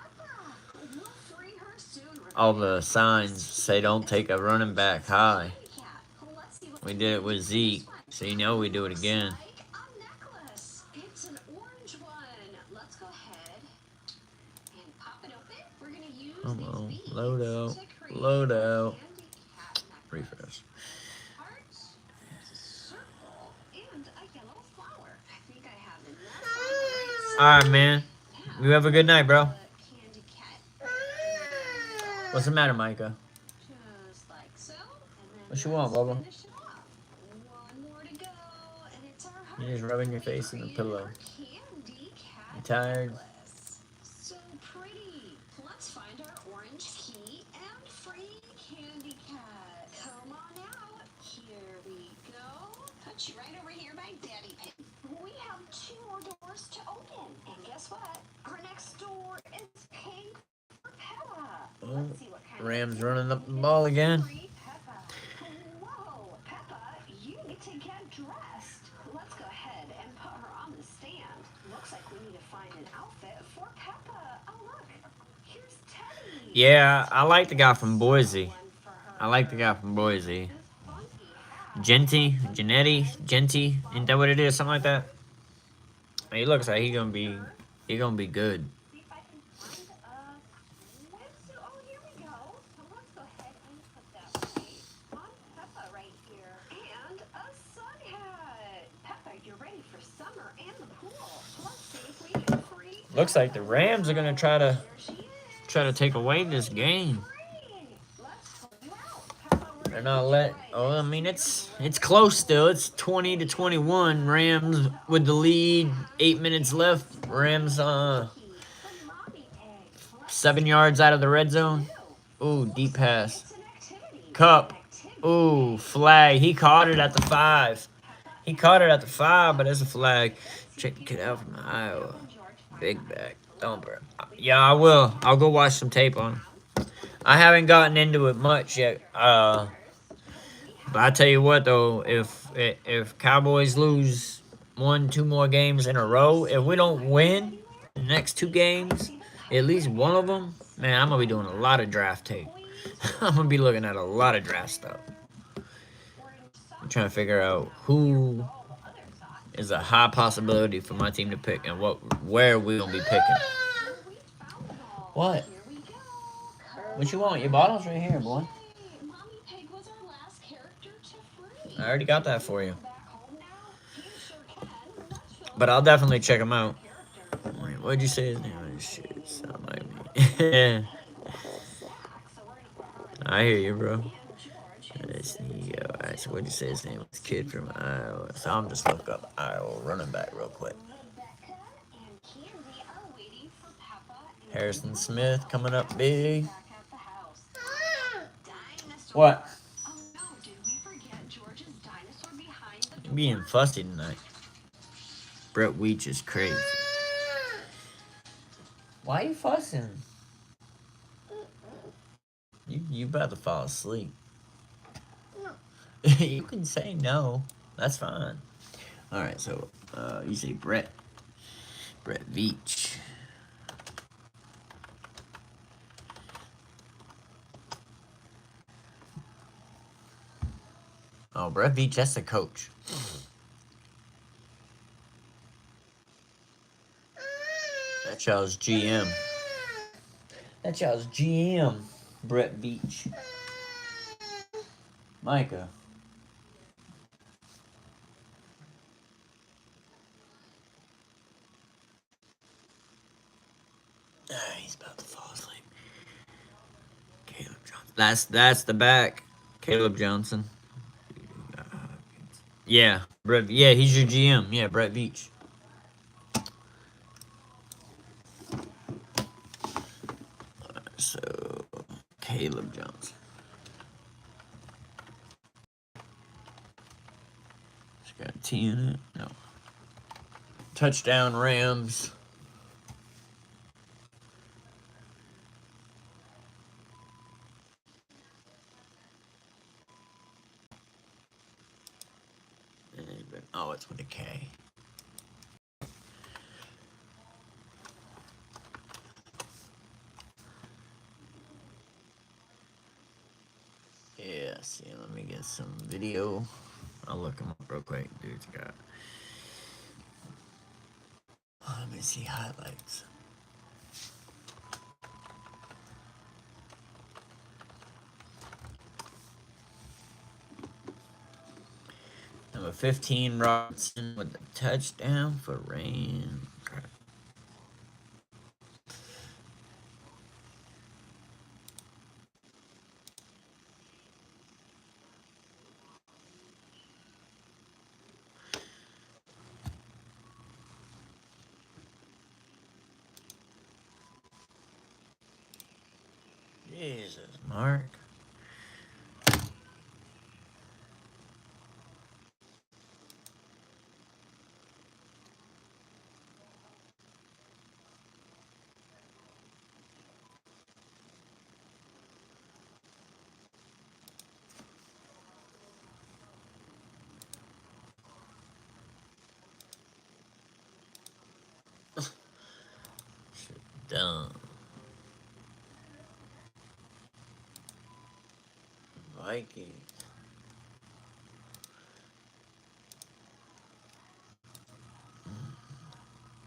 all the signs say don't take a running back high. We did it with Zeke, so you know we do it again. It's an orange one. Let's go ahead and pop it open. We're gonna use Come on, these beads load out, to create load a out. candy cat necklace. Refresh. Hearts, a circle, and a yellow flower. I think I have enough. All right, man. You have a good night, bro. Candy cat. What's the matter, Micah? Just like so. And then What you want, let's Bubba? finish it off. One more to go, and it's our heart. You're just rubbing your We face in the created pillow. our candy cat You tired? necklace. So pretty. Let's find our orange key and free candy cat. Come on out. Here we go. Put you right over here by Daddy Pig. We have 2 more doors to open. And guess what? Our next door is pink for Peppa. Let's see what kind Rams of running up the ball again. free Peppa. Whoa, Peppa, you need to get dressed. Let's go ahead and put her on the stand. Looks like we need to find an outfit for Peppa. Oh, look. Here's Teddy. Yeah, I like the guy from Boise. One for her. I like the guy from Boise. This funky hat. Genti, ain't that what it is? Something like that. He looks like he gonna be good. See if I can find a swimsuit. Oh, here we go. So let's go ahead and put that right on Peppa right here. And a sun hat. Peppa, you're ready for summer and the pool. Let's see if we can free. Looks like the Rams are gonna try to There she is. take away this game. Free. Let's pull you out. Peppa, we're They're gonna not let. try Oh, I this. mean it's close still. It's 20-21. Rams with the lead. 8 minutes left. Rams Key for Mommy Pig. 7 yards out of the red zone. Ooh, deep pass. It's an activity. Cup. An activity. Ooh, flag. He caught it at the 5. He caught it at the 5, but it's a flag. Check the kid out from Iowa. Big back. Don't bro. Yeah, I will. I'll go watch some tape on him. I haven't gotten into it much yet. But I tell you what though, if Cowboys lose 1-2 more games in a row, if we don't win the next 2 games, at least one of them, man, I'm gonna be doing a lot of draft tape. I'm gonna be looking at a lot of draft stuff. I'm trying to figure out who is a high possibility for my team to pick and where we gonna be picking. What? What you want? Your bottle's right here, boy. Mommy Pig was our last character to free. I already got that for you. Back home now? You sure can. Let's fill But I'll definitely check him out. characters. Wait, what'd you say his name was? Shit, sound like me. I hear you, bro. Let's see. Alright, so what'd you say his name was? Kid from Iowa. So I'm just look up Iowa running back real quick. Rebecca and Candy are waiting for Peppa and Harrison Smith coming up big. back at the house. Dinosaur. What? Oh no, did we forget George's dinosaur behind the You door? being fussy tonight. Brett Weech is crazy. Why are you fussing? You about to fall asleep. You can say no. That's fine. Alright, so you say Brett Veach. Oh, Brett Veach, that's the coach. That's y'all's GM. That's y'all's GM, Brett Veach. Micah. He's about to fall asleep. That's the back. Caleb Johnson. Yeah, Brett. Yeah, he's your GM. Yeah, Brett Veach. So Caleb Johnson. It's got a T in it. No. Touchdown Rams. Oh, it's with a K. Yeah, see, let me get some video. I'll look him up real quick. Dude's got. Let me see highlights. Number 15, Robertson with the touchdown for Rams. Jesus, Mark. Dumb. Vikings.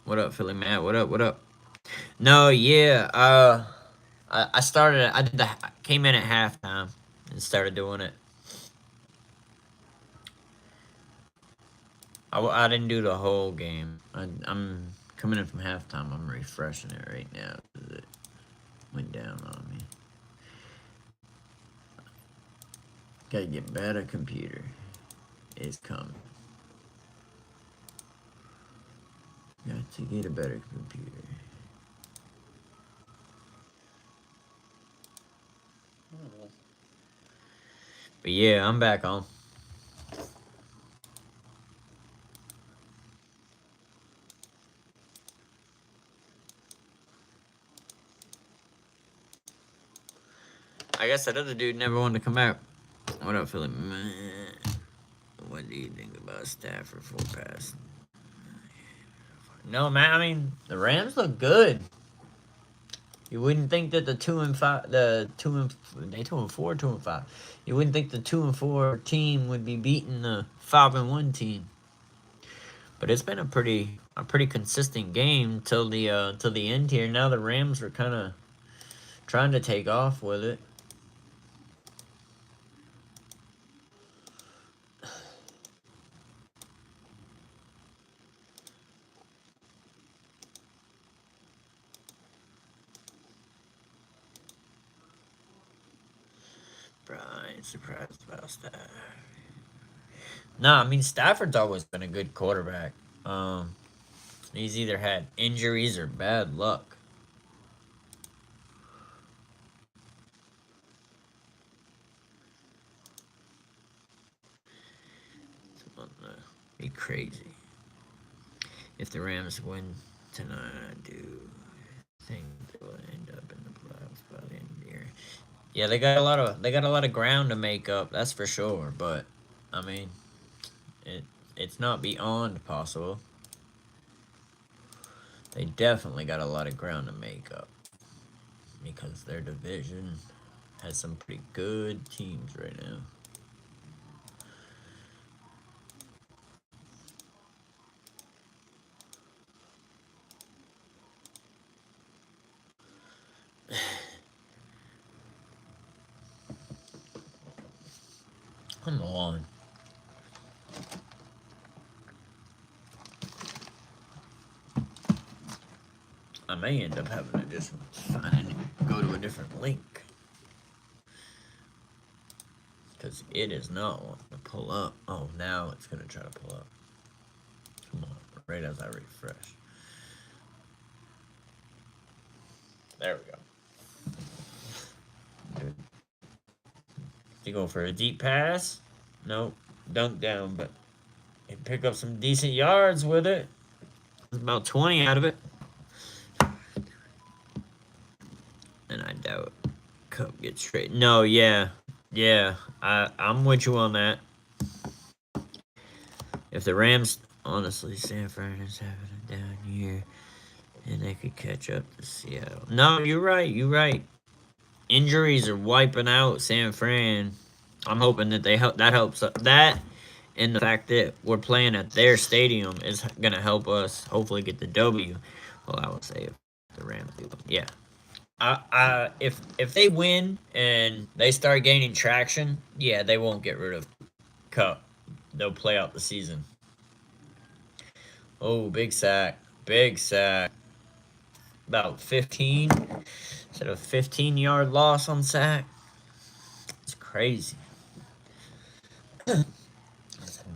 What up, Philly Matt? What up? What up? No, yeah. I started. I did the. Came in at halftime and started doing it. I didn't do the whole game. I'm coming in from halftime. I'm refreshing it right now because it went down on me. Gotta get better. Computer is coming. Got to get a better computer. But yeah, I'm back on. I guess that other dude never wanted to come out. What up, Philly? Man, what do you think about Stafford full pass? No, man. I mean, the Rams look good. You wouldn't think that the 2-5, they 2-4, 2-5. You wouldn't think the 2-4 team would be beating the 5-1 team. But it's been a pretty consistent game till the end here. Now the Rams are kind of trying to take off with it. Brian, surprised about that. No, I mean Stafford's always been a good quarterback. Um, he's either had injuries or bad luck. It's gonna be crazy if the Rams win tonight. I do think they will end up in the playoffs by the end of the year. Yeah, they got a lot of ground to make up. That's for sure. But I mean, it it's not beyond possible. They definitely got a lot of ground to make up because their division has some pretty good teams right now. Come on. I may end up having to just go to a different link. because it is not wanting to pull up. Oh, now it's going to try to pull up. Come on, right as I refresh. There we go. Good. You go for a deep pass? Nope. Dunk down, but he pick up some decent yards with it. About 20 out of it. And I doubt Cup gets straight. No, yeah. Yeah. I'm with you on that. If the Rams, honestly, San Fran is having a down year, and they could catch up to Seattle. No, you're right. You're right. Injuries are wiping out San Fran. I'm hoping that that helps that, and the fact that we're playing at their stadium is gonna help us hopefully get the W. Well, I would say if the Rams do, yeah. If they win and they start gaining traction, yeah, they won't get rid of Cup. They'll play out the season. Oh, big sack, big sack. About 15. Instead of 15-yard loss on sack. It's crazy.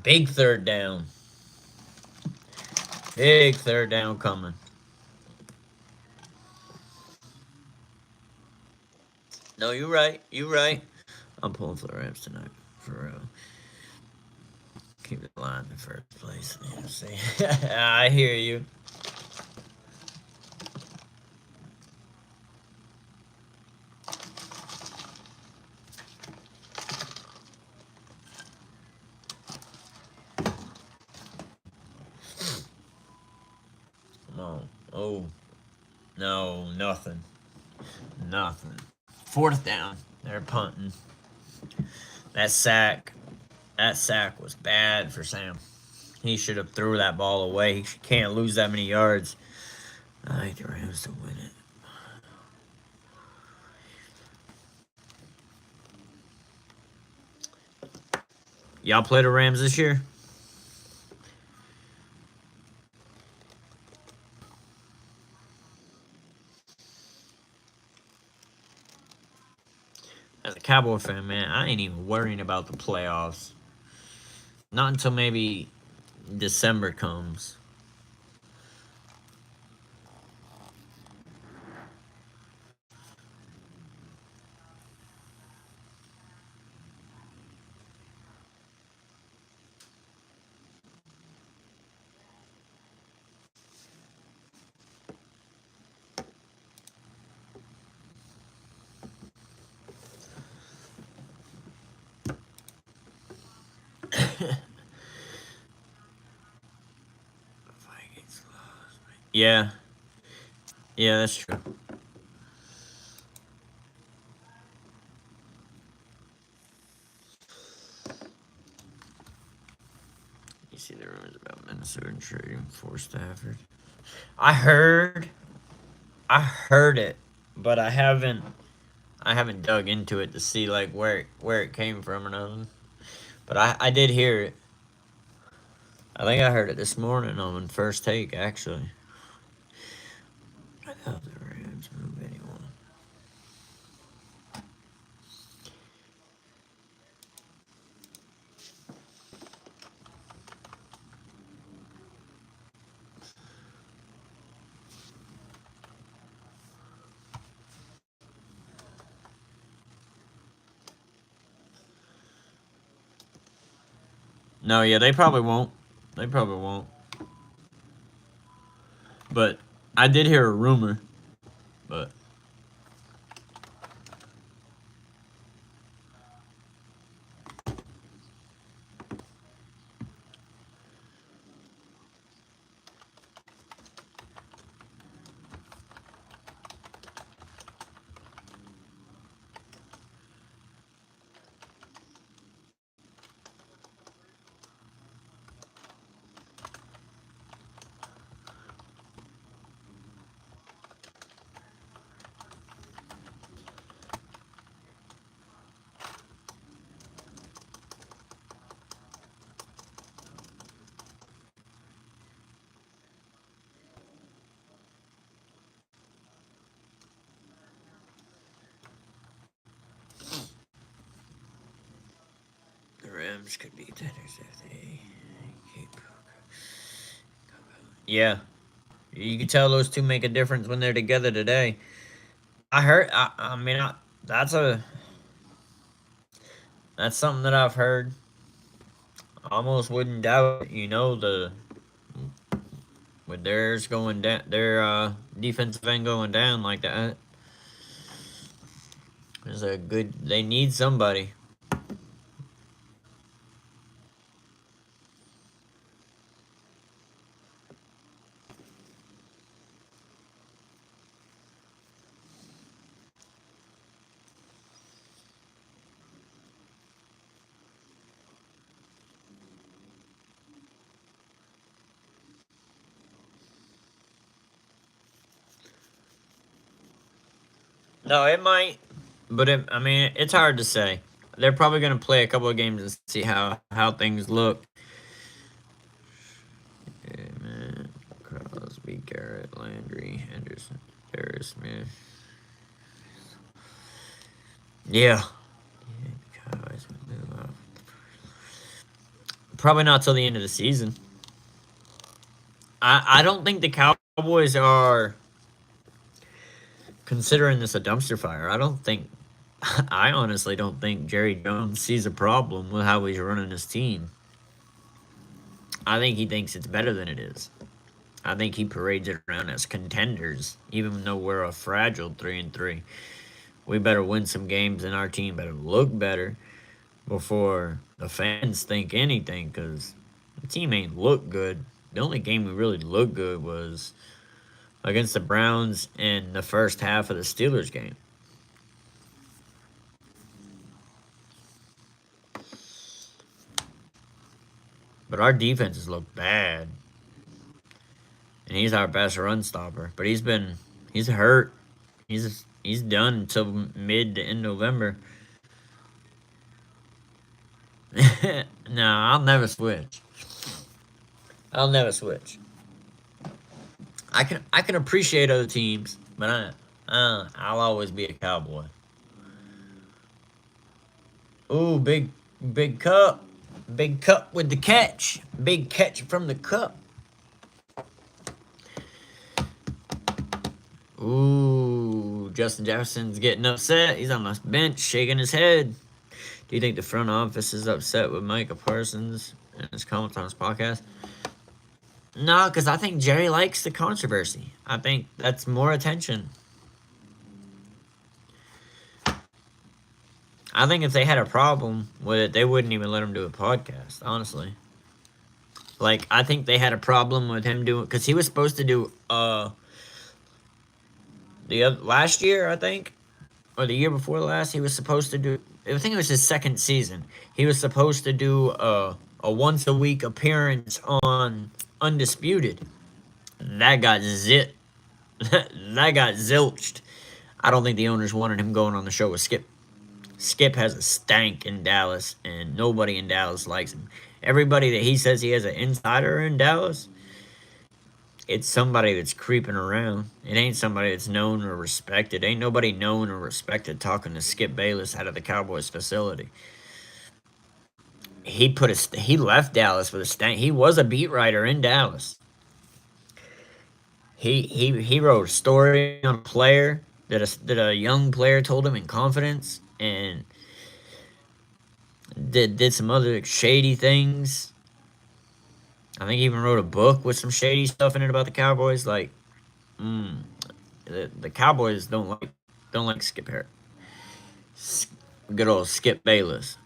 Big third down. Big third down coming. No, you're right. You're right. I'm pulling for the Rams tonight. For real. Keep the line in first place. See, I hear you. Come on. Oh, no, nothing. Nothing. Fourth down. They're punting. That sack. That sack was bad for Sam. He should have threw that ball away. He can't lose that many yards. I like the Rams to win it. Y'all play the Rams this year? As a Cowboy fan, man, I ain't even worrying about the playoffs. Not until maybe December comes. Vikings lost. Yeah. Yeah, that's true. You see the rumors about Minnesota trading for Stafford? I heard. I heard it, but I haven't dug into it to see like where it came from or nothing. But I did hear it. I think I heard it this morning on First Take actually. I thought the Rams move anyone. No, yeah, they probably won't. They probably won't. But I did hear a rumor. But Rams could beat Tennessee if they keep. Yeah, you can tell those two make a difference when they're together today. I heard. I mean, that's a that's something that I've heard. I almost wouldn't doubt it. The with theirs going down, their defensive end going down like that is a good. They need somebody. No, it might, but I mean, it's hard to say. They're probably going to play a couple of games and see how things look. Amen. Crosby, Garrett, Landry, Henderson, Harris, Smith. Yeah. Probably not till the end of the season. I don't think the Cowboys are considering this a dumpster fire. I don't think. I honestly don't think Jerry Jones sees a problem with how he's running his team. I think he thinks it's better than it is. I think he parades it around as contenders, even though we're a fragile 3-3. We better win some games, and our team better look better before the fans think anything. Because the team ain't look good. The only game we really looked good was against the Browns in the first half of the Steelers game. But our defenses look bad. And he's our best run stopper. But he's hurt. He's done until mid to end November. No, I'll never switch. I'll never switch. I can appreciate other teams, but I'll always be a Cowboy. Ooh, big cup. Big cup with the catch. Big catch from the cup. Ooh, Justin Jefferson's getting upset. He's on the bench shaking his head. Do you think the front office is upset with Micah Parsons and his comments on his podcast? No, because I think Jerry likes the controversy. I think that's more attention. I think if they had a problem with it, they wouldn't even let him do a podcast, honestly. Like, I think they had a problem with him doing... Because he was supposed to do... last year, I think, or the year before last, he was supposed to do. I think it was his second season. He was supposed to do a once a week appearance on Undisputed. That got that got zilched. I don't think the owners wanted him going on the show with Skip. Skip has a stank in Dallas, and nobody in Dallas likes him. Everybody that he says he has an insider in Dallas, it's somebody that's creeping around. It ain't somebody that's known or respected. Ain't nobody known or respected talking to Skip Bayless out of the Cowboys facility. He left Dallas with a stank. He was a beat writer in Dallas. He wrote a story on a player that a young player told him in confidence, and did some other shady things. I think he even wrote a book with some shady stuff in it about the Cowboys. Like, the Cowboys don't like Skip Harris. Good old Skip Bayless.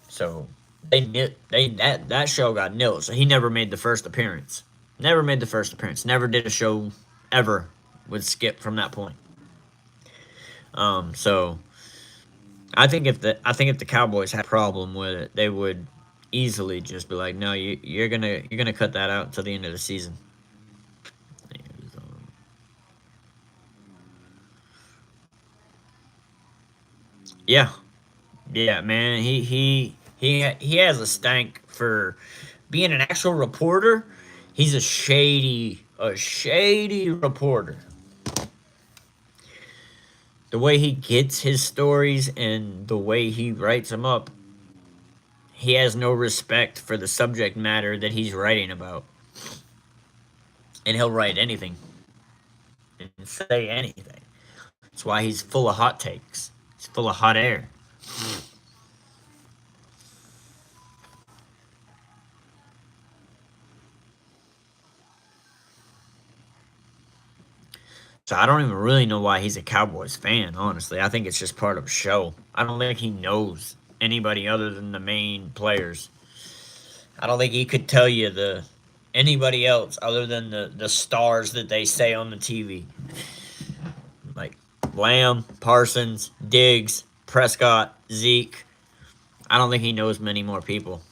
So that show got nilled. So he never made the first appearance. Never made the first appearance. Never did a show ever with Skip from that point. So I think if the Cowboys had a problem with it, they would easily just be like, no, you're gonna cut that out until the end of the season. Yeah, yeah, man. He has a stank for being an actual reporter. He's a shady reporter. The way he gets his stories and the way he writes them up, he has no respect for the subject matter that he's writing about. And he'll write anything and say anything. That's why he's full of hot takes. He's full of hot air. So I don't even really know why he's a Cowboys fan, honestly. I think it's just part of the show. I don't think he knows anybody other than the main players. I don't think he could tell you the anybody else other than the stars that they say on the TV. Like Lamb, Parsons, Diggs, Prescott, Zeke. I don't think he knows many more people.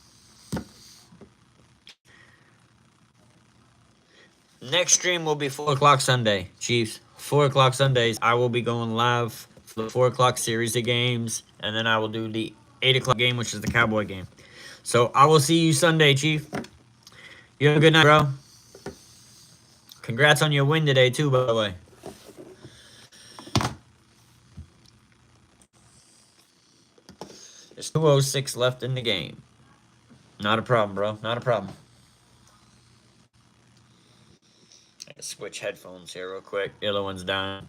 Next stream will be 4 o'clock Sunday, Chiefs. 4 o'clock Sundays. I will be going live for the 4 o'clock series of games, and then I will do the 8 o'clock game, which is the Cowboy game. So I will see you Sunday, Chief. You have a good night, bro. Congrats on your win today, too, by the way. There's 2:06 left in the game. Not a problem, bro. Not a problem. I can switch headphones here real quick. The other one's down.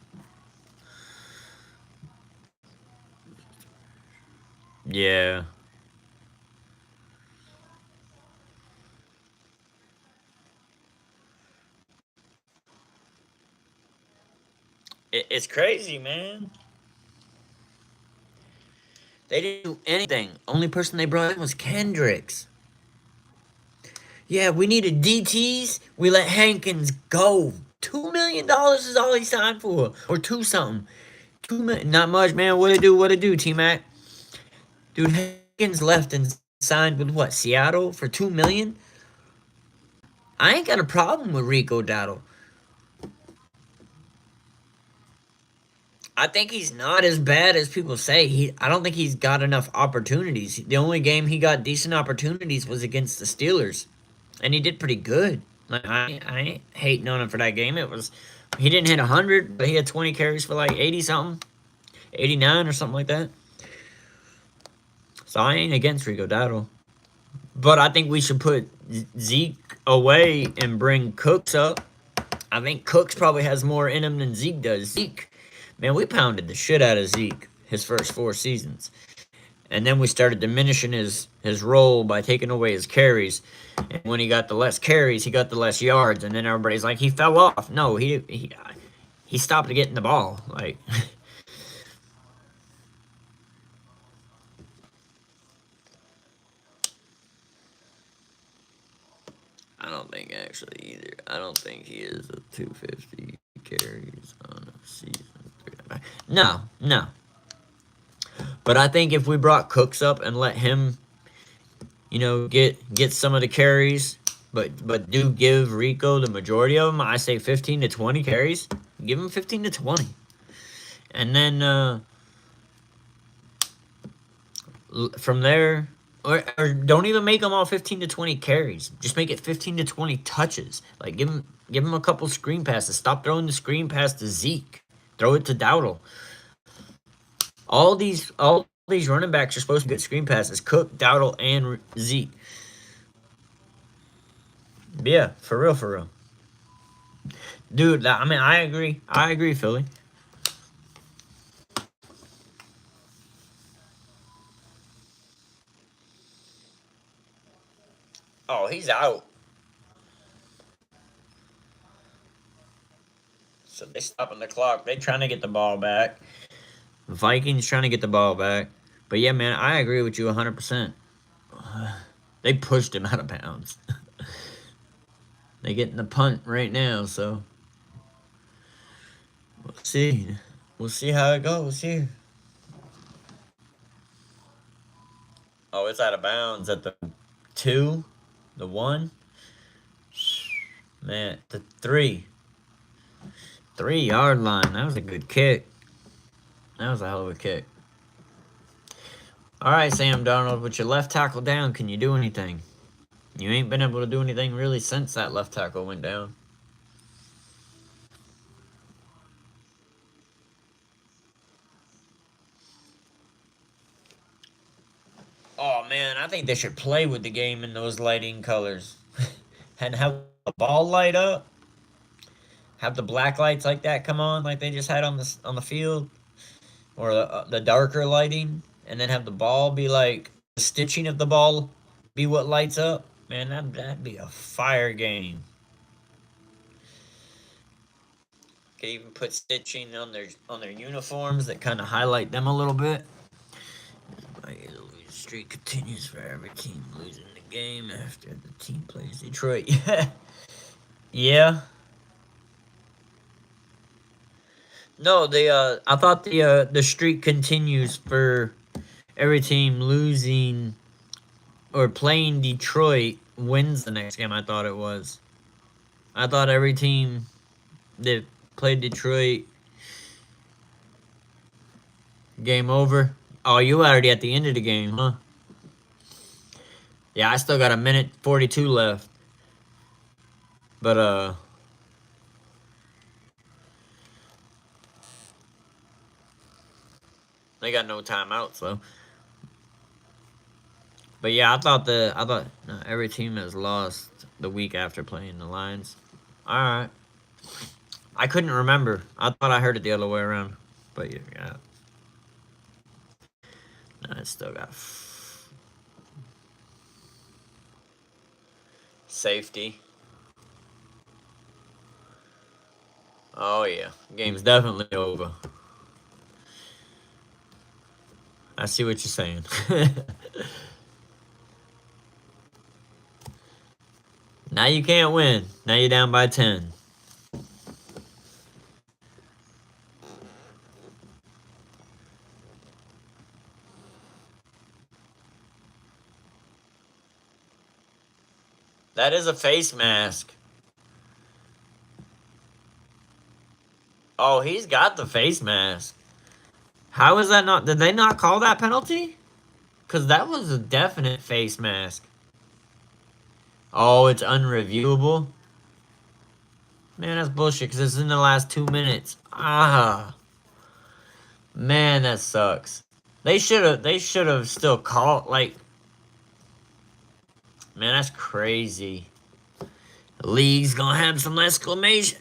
Yeah. It's crazy, man. They didn't do anything. Only person they brought in was Kendricks. Yeah, we needed DTs. We let Hankins go. $2 million is all he signed for, or two something. 2 million, not much, man. What it do? What it do, T Mac? Dude, Hankins left and signed with what? Seattle for 2 million. I ain't got a problem with Rico Dowdle. I think he's not as bad as people say. I don't think he's got enough opportunities. The only game he got decent opportunities was against the Steelers, and he did pretty good. Like I ain't hating on him for that game. It was he didn't hit 100, but he had 20 carries for like 80 something, 89 or something like that. So I ain't against Rico Dowdle, but I think we should put Zeke away and bring Cooks up. I think Cooks probably has more in him than Zeke does. Zeke, man, we pounded the shit out of Zeke his first 4 seasons. And then we started diminishing his role by taking away his carries. And when he got the less carries, he got the less yards. And then everybody's like, he fell off. No, he stopped getting the ball. Like, I don't think actually either. I don't think he is a 250 carries on a season. No, no. But I think if we brought Cooks up and let him, get some of the carries, but do give Rico the majority of them, I say 15 to 20 carries. Give him 15 to 20. And then from there, or don't even make them all 15 to 20 carries. Just make it 15 to 20 touches. Like give him a couple screen passes. Stop throwing the screen pass to Zeke. Throw it to Dowdle. All these running backs are supposed to get screen passes. Cook, Dowdle, and Zeke. Yeah, for real, for real. Dude, I mean, I agree. I agree, Philly. Oh, he's out. So they stopping the clock. They trying to get the ball back. Vikings trying to get the ball back. But yeah, man, I agree with you 100%. They pushed him out of bounds. They getting the punt right now, so we'll see. We'll see how it goes here. Oh, it's out of bounds at the 2, the 1. Man, the 3. 3-yard line. That was a good kick. That was a hell of a kick. All right, Sam Darnold, with your left tackle down, can you do anything? You ain't been able to do anything really since that left tackle went down. Oh man, I think they should play with the game in those lighting colors, and have the ball light up. Have the black lights like that come on, like they just had on the field, or the darker lighting, and then have the ball be like the stitching of the ball be what lights up. Man, that'd be a fire game. Could even put stitching on their uniforms that kind of highlight them a little bit. Like, the losing streak continues for every team losing the game after the team plays Detroit. Yeah. No, I thought the streak continues for every team losing or playing Detroit wins the next game. I thought it was. I thought every team that played Detroit, game over. Oh, you already at the end of the game, huh? Yeah, I still got a minute 42 left. But they got no timeouts though. But yeah, I thought every team has lost the week after playing the Lions. All right. I couldn't remember. I thought I heard it the other way around. But yeah. No, I still got safety. Oh yeah, game's definitely over. I see what you're saying. Now you can't win. Now you're down by 10. That is a face mask. Oh, he's got the face mask. How is that not? Did they not call that penalty? Because that was a definite face mask. Oh, it's unreviewable? Man, that's bullshit because it's in the last 2 minutes. Ah. Man, that sucks. They should have still called, like, man, that's crazy. The league's gonna have some explaining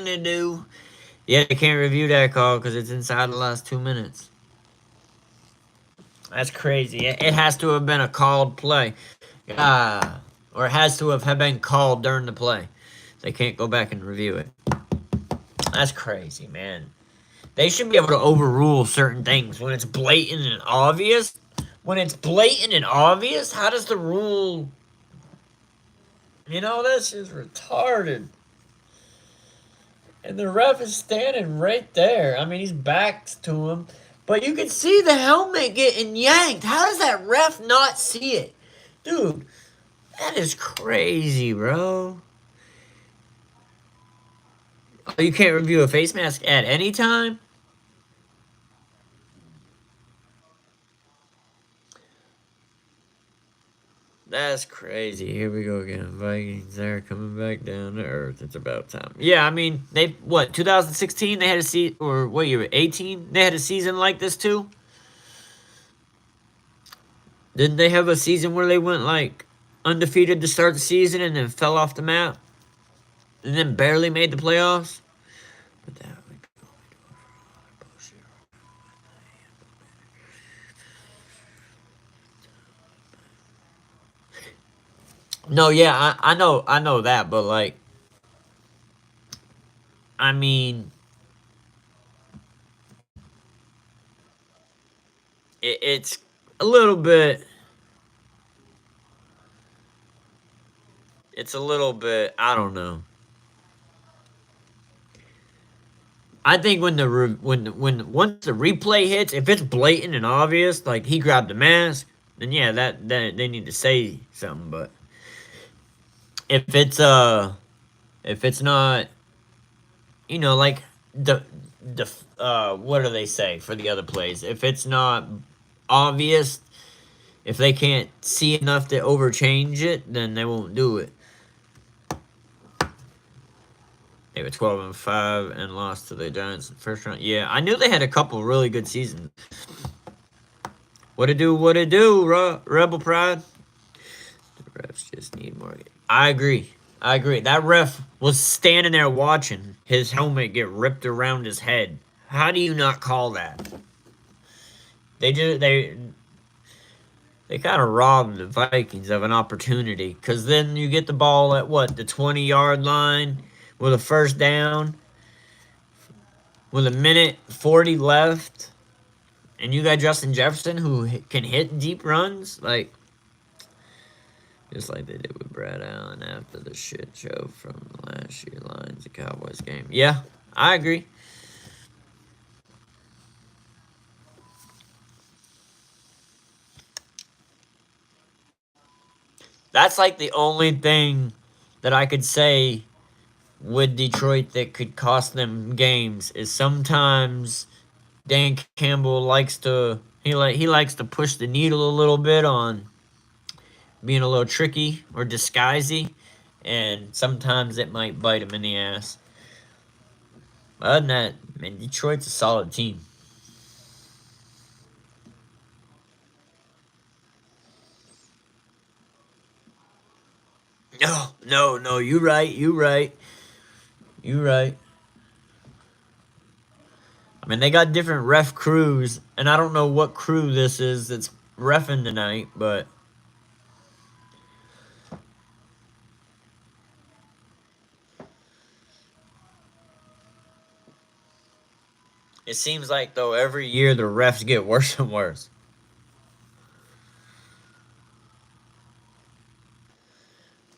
to do. Yeah, they can't review that call because it's inside the last 2 minutes. That's crazy. It has to have been a called play. Or it has to have been called during the play. They can't go back and review it. That's crazy, man. They should be able to overrule certain things when it's blatant and obvious. When it's blatant and obvious, how does the rule... that's just retarded. And the ref is standing right there. I mean, he's back to him. But you can see the helmet getting yanked. How does that ref not see it? Dude, that is crazy, bro. Oh, you can't review a face mask at any time? That's crazy. Here we go again. Vikings, they're coming back down to earth. It's about time. Yeah, I mean, 2016, they had a season, or what year, 18? They had a season like this too? Didn't they have a season where they went, like, undefeated to start the season and then fell off the map? And then barely made the playoffs? But that would go bullshit. No, yeah, I know that, but, like, I mean, it's a little bit. It's a little bit. I don't know. I think when when once the replay hits, if it's blatant and obvious, like he grabbed the mask, then yeah, that they need to say something. But if it's not, like the what do they say for the other plays? If it's not obvious, if they can't see enough to overchange it, then they won't do it. They were 12-5 and lost to the Giants in the first round. Yeah, I knew they had a couple really good seasons. What it do? What it do? Rebel Pride. The refs just need more. I agree. I agree. That ref was standing there watching his helmet get ripped around his head. How do you not call that? They just they kind of robbed the Vikings of an opportunity because then you get the ball at what, the 20-yard line with a first down with a minute 40 left, and you got Justin Jefferson who can hit deep runs like just like they did with Brad Allen after the shit show from last year Lions and Cowboys game. Yeah, I agree. That's like the only thing that I could say with Detroit that could cost them games is sometimes Dan Campbell likes to he likes to push the needle a little bit on being a little tricky or disguisey, and sometimes it might bite him in the ass. Other than that, man, Detroit's a solid team. No, no, no. You right. You right. You right. I mean, they got different ref crews, and I don't know what crew this is that's refing tonight, but it seems like though every year the refs get worse and worse.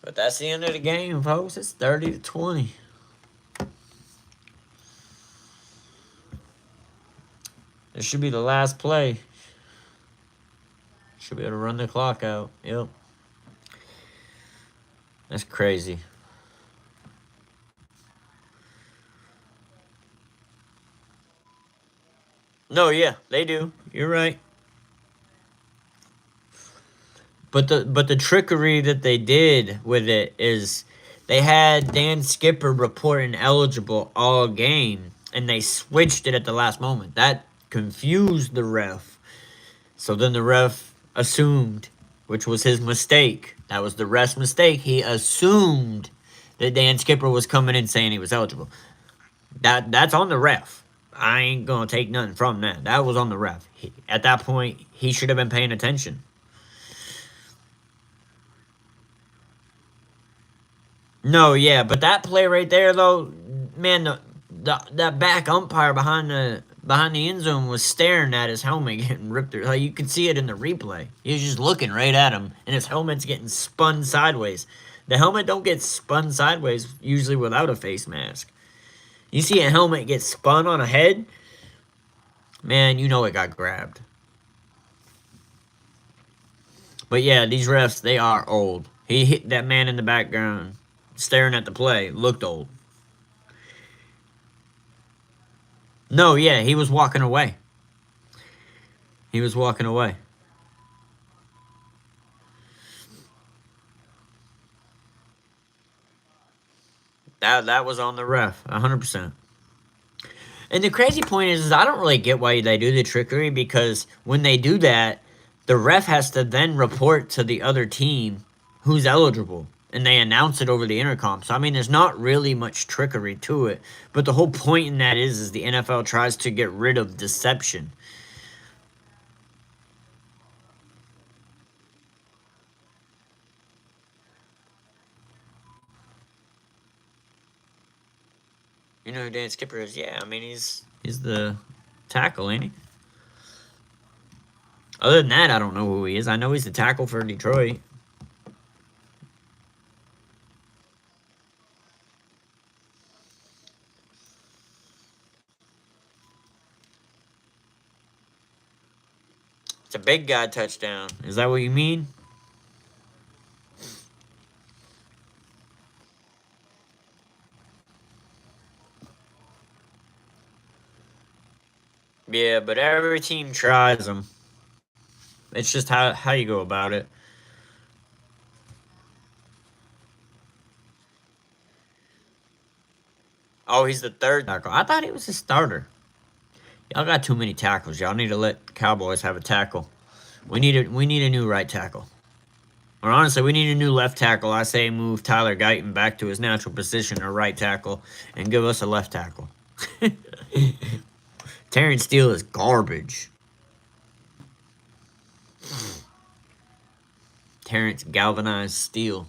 But that's the end of the game, folks. It's 30-20. This should be the last play. Should be able to run the clock out. Yep. That's crazy. No, yeah, they do. You're right. But the trickery that they did with it is they had Dan Skipper reporting eligible all game and they switched it at the last moment. That confused the ref. So then the ref assumed, which was his mistake. That was the ref's mistake. He assumed that Dan Skipper was coming in saying he was eligible. That's on the ref. I ain't gonna take nothing from that. That was on the ref. At that point, he should have been paying attention. No, yeah, but that play right there, though, man, that back umpire behind the end zone was staring at his helmet getting ripped through. Like you could see it in the replay. He was just looking right at him, and his helmet's getting spun sideways. The helmet don't get spun sideways usually without a face mask. You see a helmet get spun on a head, man, you know it got grabbed. But yeah, these refs, they are old. He hit that man in the background staring at the play, looked old. No, yeah, he was walking away. He was walking away. That was on the ref, 100%. And the crazy point is I don't really get why they do the trickery because when they do that, the ref has to then report to the other team who's eligible. And they announce it over the intercom. So I mean, there's not really much trickery to it. But the whole point in that is the NFL tries to get rid of deception. You know who Dan Skipper is? Yeah, I mean he's the tackle, ain't he? Other than that, I don't know who he is. I know he's the tackle for Detroit. It's a big guy touchdown. Is that what you mean? Yeah, but every team tries them. It's just how you go about it. Oh, he's the third tackle. I thought he was a starter. Y'all got too many tackles. Y'all need to let Cowboys have a tackle. We need a new right tackle. Or honestly, we need a new left tackle. I say move Tyler Guyton back to his natural position, or right tackle, and give us a left tackle. Terrence Steele is garbage. Terrence galvanized steel.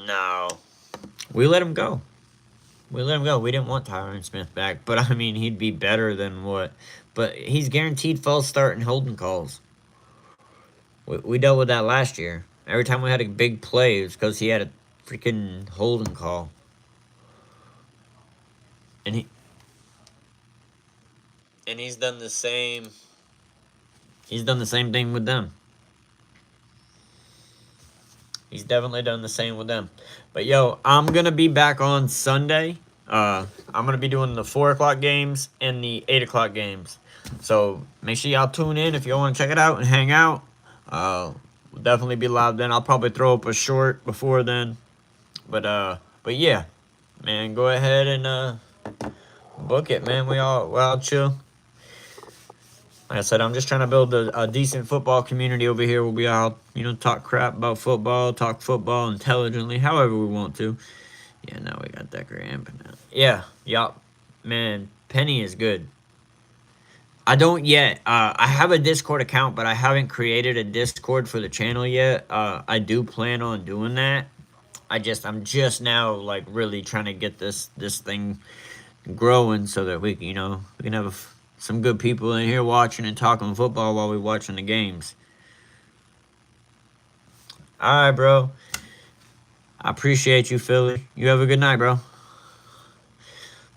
No, we let him go. We let him go. We didn't want Tyron Smith back, but I mean, he'd be better than what. But he's guaranteed false start and holding calls. We dealt with that last year. Every time we had a big play, it was because he had a freaking holding call, and he's done the same. He's done the same thing with them. He's definitely done the same with them. But yo, I'm gonna be back on Sunday. I'm gonna be doing the 4 o'clock games and the 8 o'clock games. So make sure y'all tune in if y'all want to check it out and hang out. We'll definitely be live then. I'll probably throw up a short before then. But yeah, man, go ahead and book it, man. We all chill. Like I said, I'm just trying to build a decent football community over here. We'll be all, talk crap about football, talk football intelligently, however we want to. Yeah, now we got Decker amping out. Yeah, yup. Man, Penny is good. I don't yet. I have a Discord account, but I haven't created a Discord for the channel yet. I do plan on doing that. I'm just now like really trying to get this thing growing so that we can have some good people in here watching and talking football while we're watching the games. All right, bro. I appreciate you, Philly. You have a good night, bro.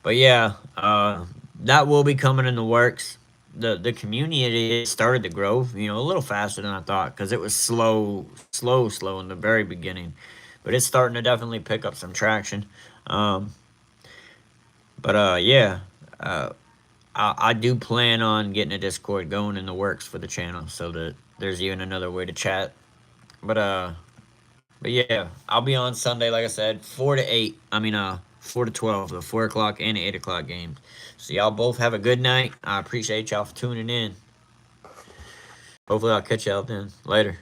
But yeah, that will be coming in the works. The community started to grow, a little faster than I thought because it was slow in the very beginning, but it's starting to definitely pick up some traction. Um, but yeah, I do plan on getting a Discord going in the works for the channel so that there's even another way to chat. But but yeah, I'll be on Sunday, like I said, 4 to 8. I mean, 4 to 12, the 4 o'clock and 8 o'clock games. So y'all both have a good night. I appreciate y'all for tuning in. Hopefully, I'll catch y'all then later.